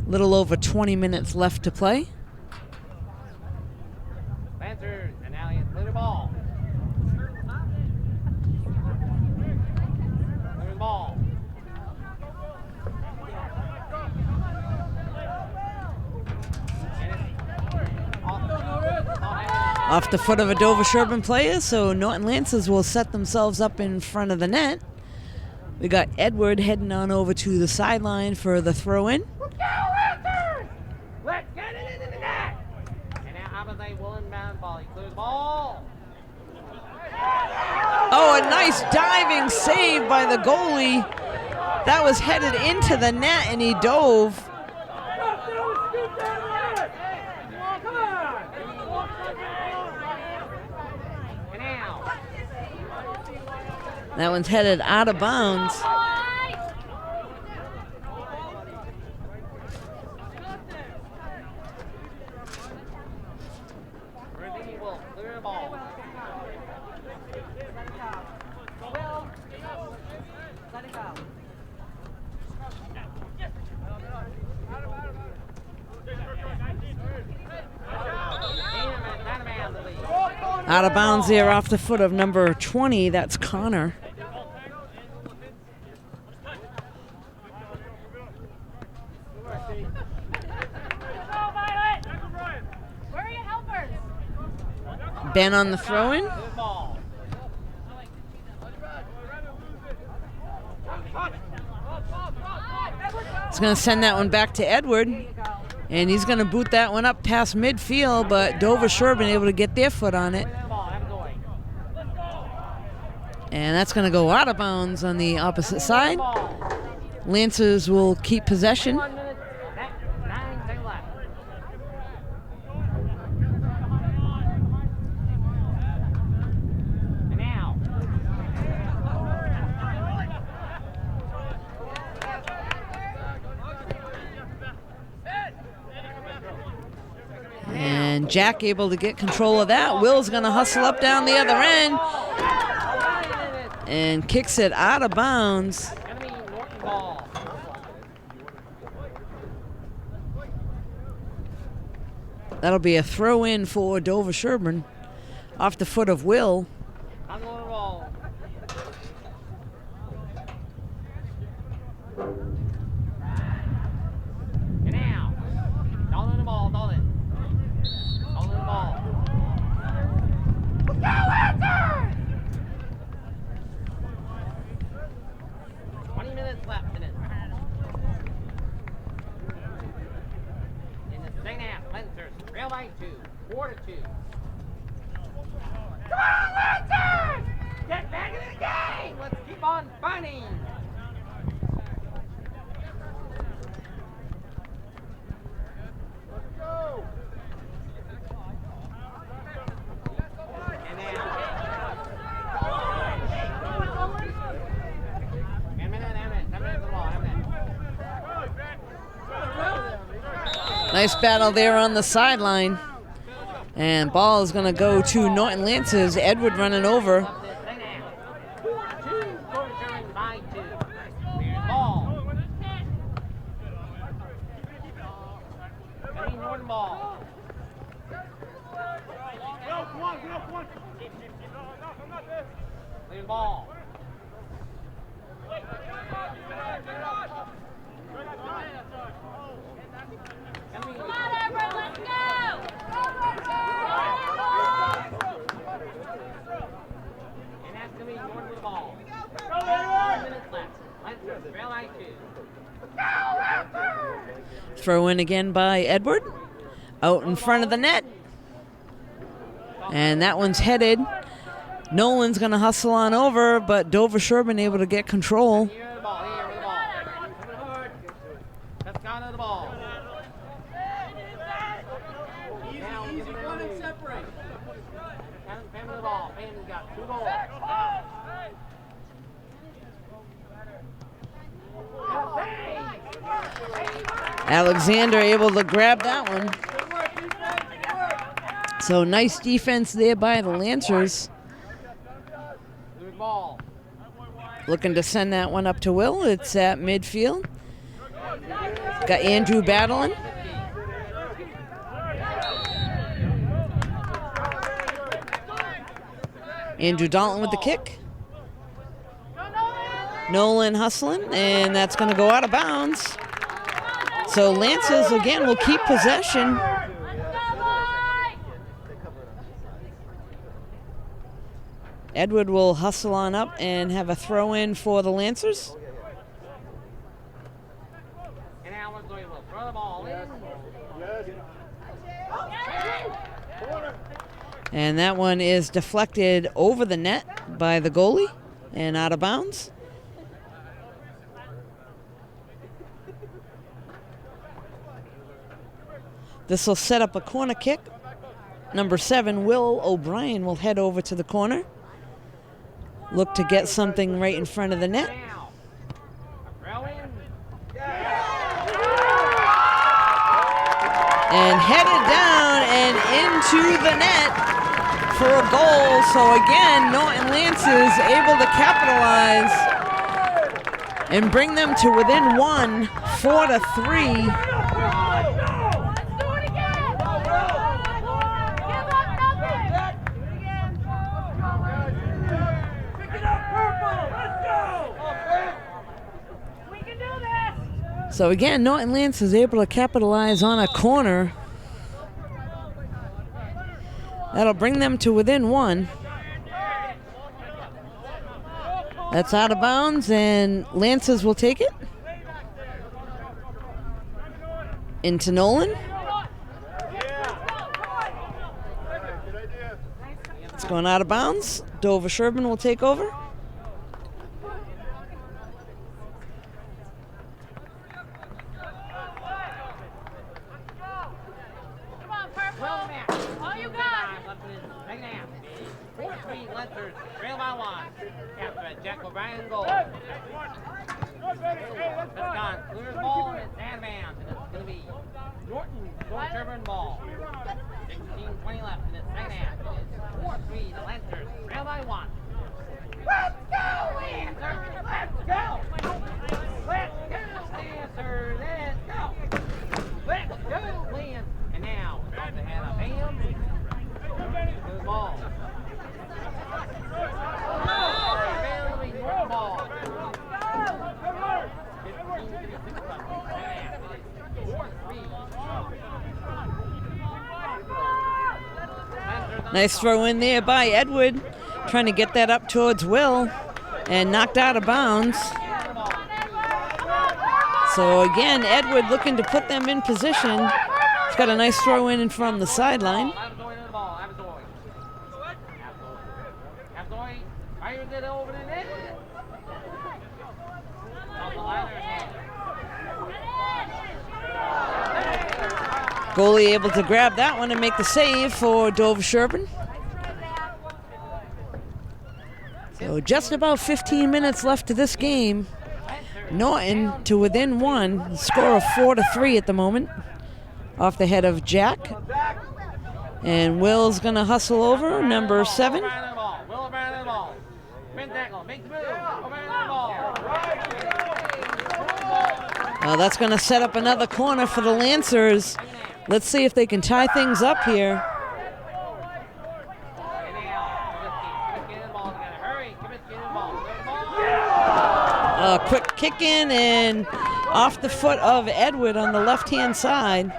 Little over 20 minutes left to play. Lancers and Alliance clear the ball. Clear the ball. Off the foot of a Dover-Sherborn player, so Norton Lancers will set themselves up in front of the net. We got Edward heading on over to the sideline for the throw-in. Let's go, Lancers! Let's get it into the net! And now Abazay will inbound ball. He clears the ball. Oh, a nice diving save by the goalie. That was headed into the net, and he dove. That one's headed out of bounds. Will clear the ball. Out of bounds there off the foot of number 20. That's Connor. Ben on the throw-in. He's going to send that one back to Edward. And he's going to boot that one up past midfield, but Dover-Sherborn able to get their foot on it. And that's going to go out of bounds on the opposite side. Lancers will keep possession. And Jack able to get control of that. Will's going to hustle up down the other end and kicks it out of bounds. That'll be a throw-in for Dover-Sherborn off the foot of Will. Stay now. Nice battle there on the sideline. And ball is going to go to Norton Lancers. Edward running over. Dover-Sherborn by 2. Clears ball. Coming Norton ball. Clears ball. Coming. Come on, Edward, let's go! And that's coming Norton with the ball. 5 minutes left. Lancers trail by 2. Throw in again by Edward. Out in front of the net. And that one's headed. Nolan's going to hustle on over, but Dover-Sherborn able to get control. Here with the ball. Here with the ball. Coming forward. Pescano the ball. Easy, run and separate. Family the ball. Family's got 2 goals. Alexander able to grab that one. So nice defense there by the Lancers. Good ball. Looking to send that one up to Will. It's at midfield. Got Andrew battling. Andrew Dalton with the kick. Nolan hustling, and that's going to go out of bounds. So Lancers again will keep possession. Edward will hustle on up and have a throw in for the Lancers. And now we're going to throw the ball in. And that one is deflected over the net by the goalie and out of bounds. This will set up a corner kick. Number 7, Will O'Brien, will head over to the corner. Look to get something right in front of the net. Now. Throw in. And headed down and into the net for a goal. So again, Norton Lancers able to capitalize and bring them to within 1, 4-3. So again, Norton Lance is able to capitalize on a corner. That'll bring them to within 1. That's out of bounds, and Lancers will take it. Into Nolan. It's going out of bounds. Dover-Sherborn will take over. All you got! Second half. 4-3 Lancers trail by 1 after a Jack O'Brien goal. Pescon clears ball and it's out of bounds, and it's going to be Norton Dover-Sherborn ball. 16:20 left in the second half. It is 4-3 the Lancers trail by 1. Let's go Lancers! Let's go! Let's go Lancers! Let's go! Let's go Lancers! And now off the head of Ham. Good ball. Family Norton ball. 15:36 left. 4-3. Nice throw in there by Edward, trying to get that up towards Will, and knocked out of bounds. So again, Edward looking to put them in position. He's got a nice throw in from the sideline. Fires it over the net. Goalie able to grab that one and make the save for Dover-Sherborn. So just about 15 minutes left to this game. Norton to within 1, score of 4-3 at the moment. off the head of Jack. And Will's going to hustle over, number 7. Will O'Brien the ball. Spin tackle. Make the move. O'Brien the ball. That's going to set up another corner for the Lancers. Let's see if they can tie things up here. A quick kick in and off the foot of Edward on the left-hand side.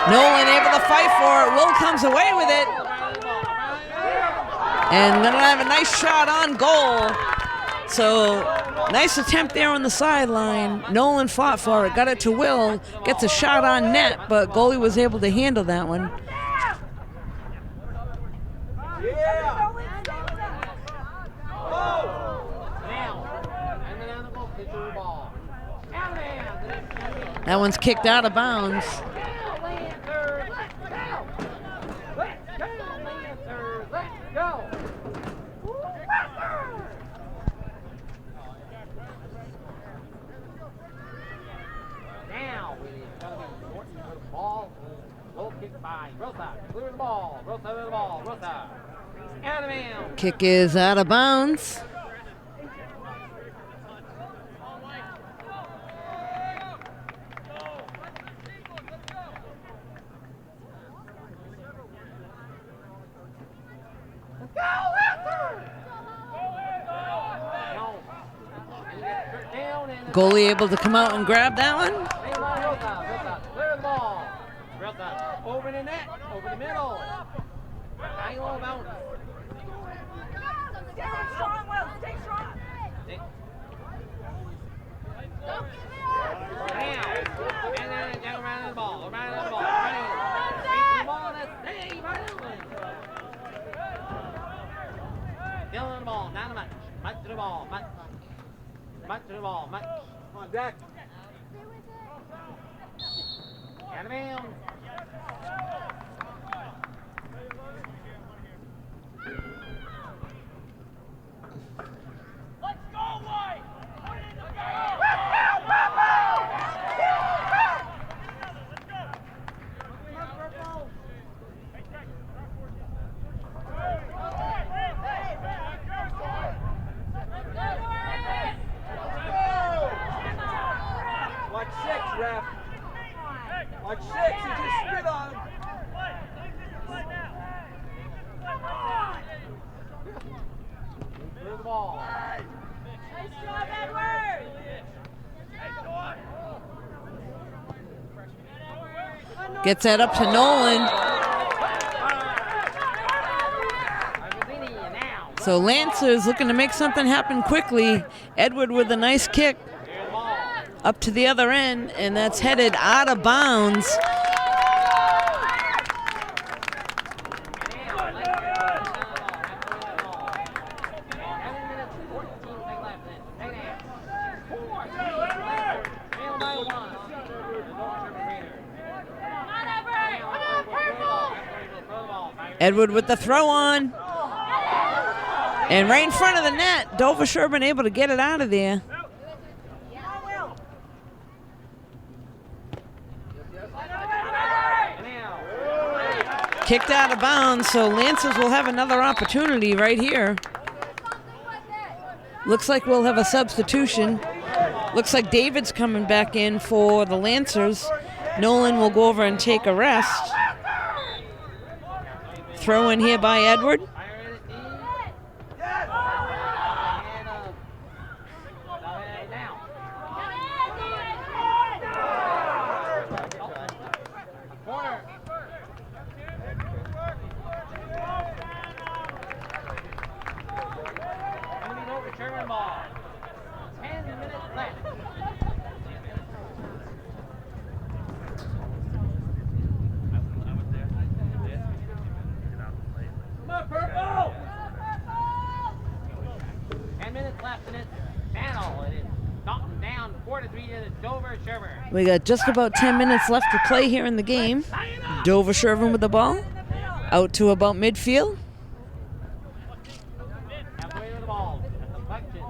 Nolan able to fight for it. Will comes away with it. And then have a nice shot on goal. So nice attempt there on the sideline. Nolan fought for it, got it to Will, gets a shot on net, but goalie was able to handle that one. That one's kicked out of bounds. Kick is out of bounds. Goalie able to come out and grab that one. Clear the ball. Over the net. Over the middle. High low bounce. Stay strong, Will. Stay strong. And then down around the ball. Around the ball. The ball. That's save. Dylan on the ball. Not much. Much to the ball. Much to the ball. Much. Come on, Jack. Out of bounds. Let's go, White. Watch 6, ref. Watch 6, he just spit on him. Clear the ball. Nice job, Edward. Gets that up to Nolan. So Lancers looking to make something happen quickly. Edward with a nice kick up to the other end, and that's headed out of bounds. Edward with the throw on. And right in front of the net, Dover-Sherborn able to get it out of there. Kicked out of bounds, so Lancers will have another opportunity right here. Looks like we'll have a substitution. Looks like David's coming back in for the Lancers. Nolan will go over and take a rest. Throw in here by Edward. minutes left in this battle. It is Norton down 4-3 to Dover-Sherborn. We got just about 10 minutes left to play here in the game. Dover-Sherborn with the ball. Out to about midfield. Halfway to the ball. That's a deflection.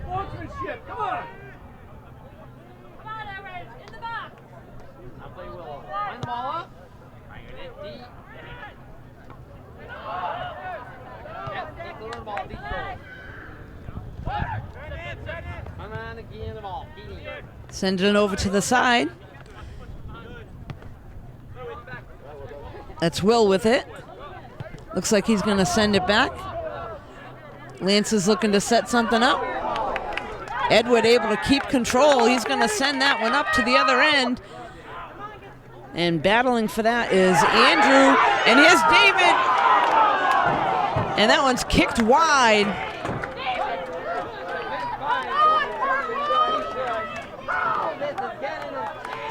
Sportsmanship, come on! Come on, Everett, in the box. Halfway will line the ball up. Fired it deep. Yes, deep to the ball, deep goal. Run around again the ball. Keating. Sending it over to the side. That's Will with it. Looks like he's going to send it back. Lance is looking to set something up. Edward able to keep control. He's going to send that one up to the other end. And battling for that is Andrew. And here's David. And that one's kicked wide.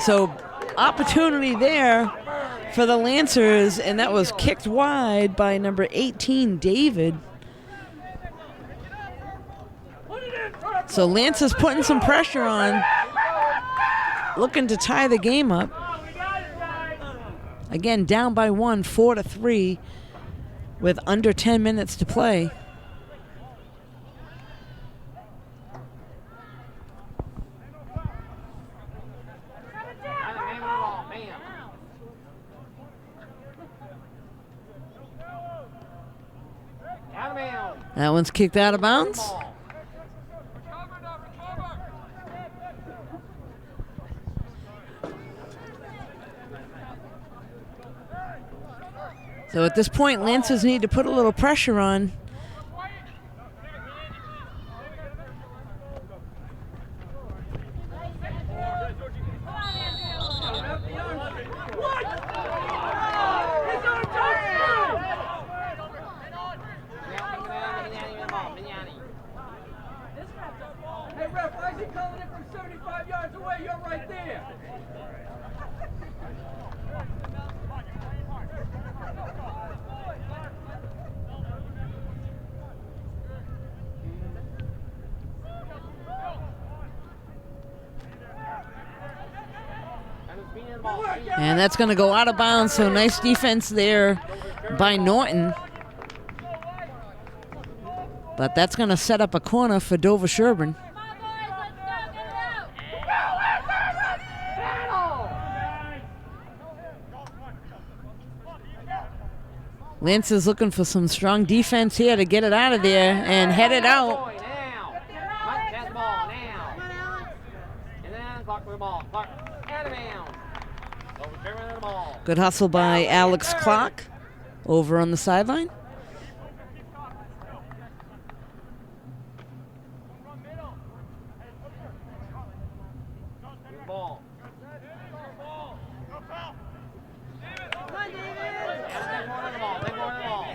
So opportunity there for the Lancers, and that was kicked wide by number 18, David. So Lance is putting some pressure on, looking to tie the game up. Again, down by 1, 4-3, with under 10 minutes to play. That one's kicked out of bounds. So at this point, Lancers need to put a little pressure on. Hey, ref, why is he calling it from 75 yards away? You're right there. And that's going to go out of bounds, so nice defense there by Norton. But that's going to set up a corner for Dover-Sherborn. Come on, boys, let's go, get it out. Lance is looking for some strong defense here to get it out of there and head it out. Good hustle by Alex Clark over on the sideline.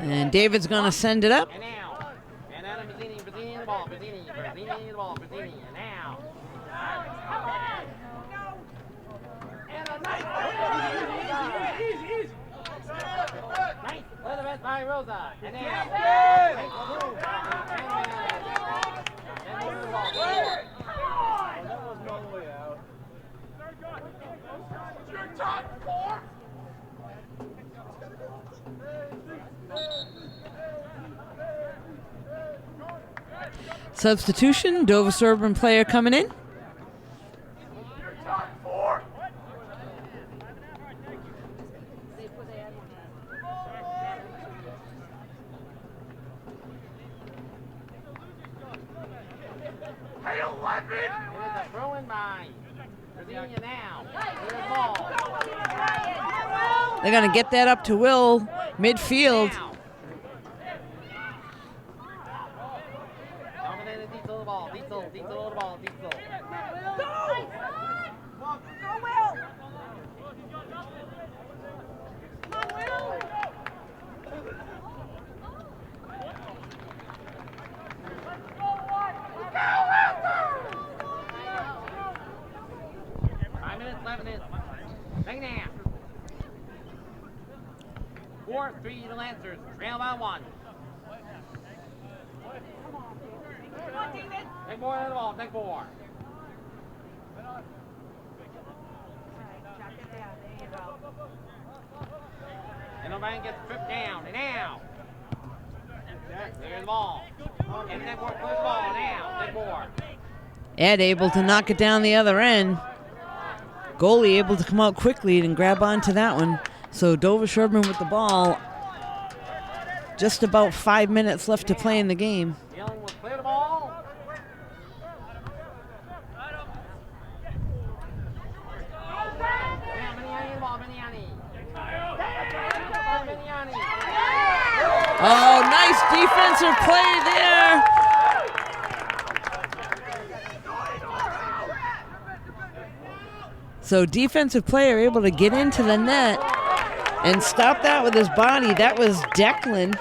And David's going to send it up. And now, and Adam Bazzini the ball, Bazzini the ball, Bazzini, and now. And a nice Elizabeth by Rosa, and now. Substitution, Dover-Sherborn player coming in. They're going to get that up to Will, midfield. 4-3 the Lancers, trail by 1. Take more of the ball, take 4. And O'Brien gets tripped down, and now. There's the ball. And then more, close the ball, now, take 4. Ed able to knock it down the other end. Goalie able to come out quickly and grab onto that one. So Dover-Sherborn with the ball. Just about 5 minutes left to play in the game. Young will clear the ball. Oh, nice defensive play there. So defensive player able to get into the net and stop that with his body. That was Declan.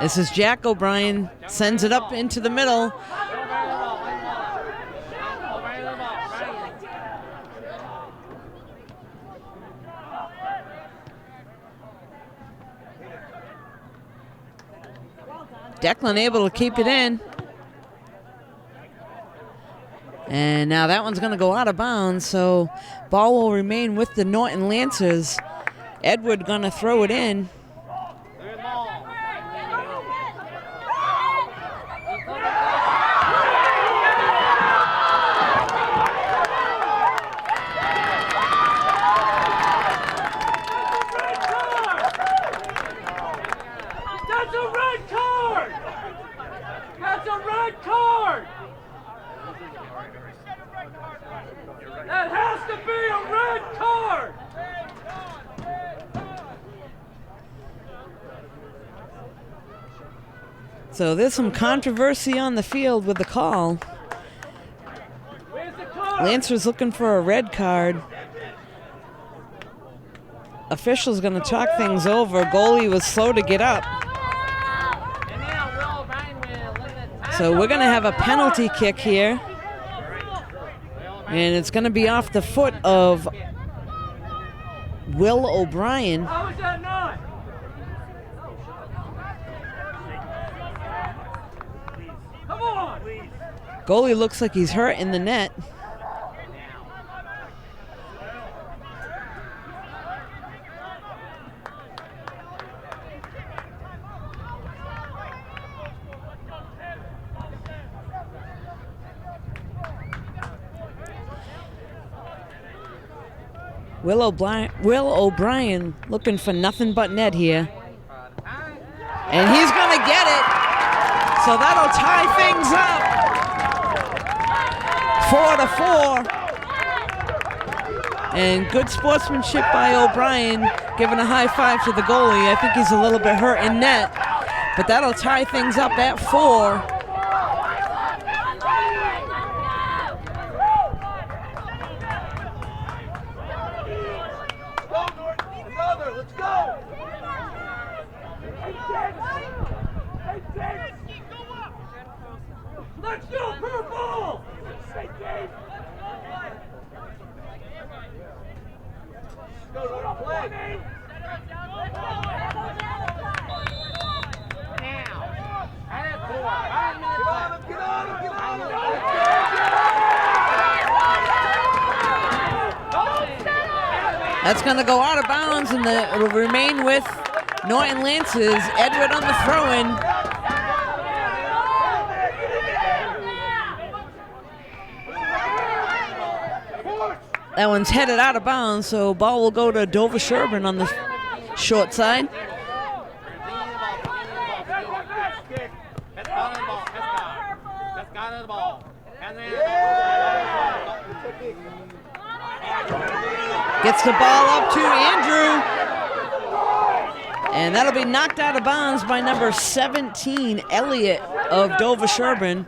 This is Jack O'Brien, sends it up into the middle. Declan able to keep it in. And now that one's going to go out of bounds, so ball will remain with the Norton Lancers. Edward going to throw it in. That has to be a red card! So there's some controversy on the field with the call. Lancer's looking for a red card. Official's going to talk things over. Goalie was slow to get up. So we're going to have a penalty kick here. And it's going to be off the foot of Will O'Brien. How is that not? Come on! Goalie looks like he's hurt in the net. Will O'Brien looking for nothing but net here. And he's going to get it. So that'll tie things up. 4-4. And good sportsmanship by O'Brien, giving a high five to the goalie. I think he's a little bit hurt in net. But that'll tie things up at 4. Let's go, purple! That's going to go out of bounds, and it'll remain with Norton Lancers. Edward on the throw-in. That one's headed out of bounds, so ball will go to Dover-Sherborn on the short side. Gets the ball up to Andrew. And that'll be knocked out of bounds by number 17, Elliott of Dover-Sherborn.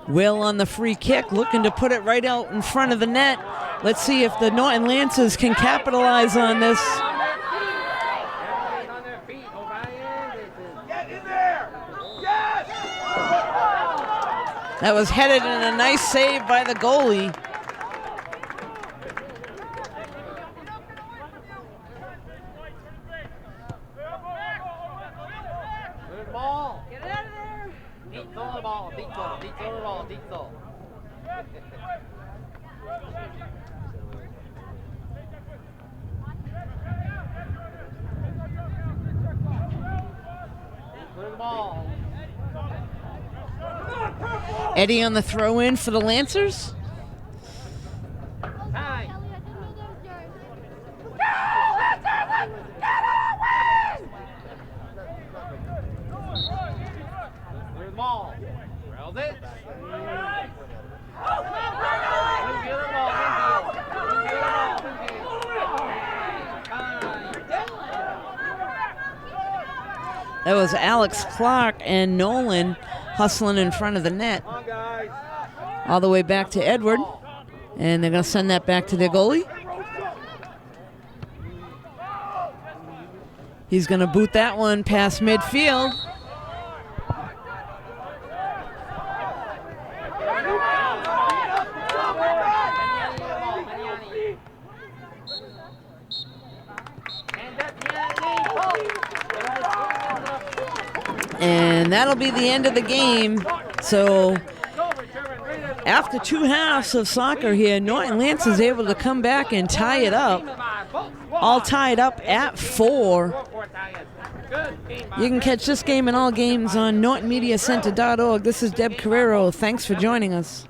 Will on the free kick, looking to put it right out in front of the net. Let's see if the Norton Lancers can capitalize on this. Everybody's on their feet. O'Brien, this is Get in there! Yes! That was headed in a nice save by the goalie. good ball. Get out of there. Deep on the ball. Deep on the ball. Deep on. Good ball. Eddie on the throw in for the Lancers. Time. Good ball. Rails it. That was Alex Clark and Nolan hustling in front of the net. Come on, guys. All the way back to Edward. And they're going to send that back to their goalie. He's going to boot that one past midfield. And that'll be the end of the game. So after 2 halves of soccer here, Norton Lance is able to come back and tie it up. All tied up at 4. You can catch this game and all games on NortonMediaCenter.org. This is Deb Carrero. Thanks for joining us.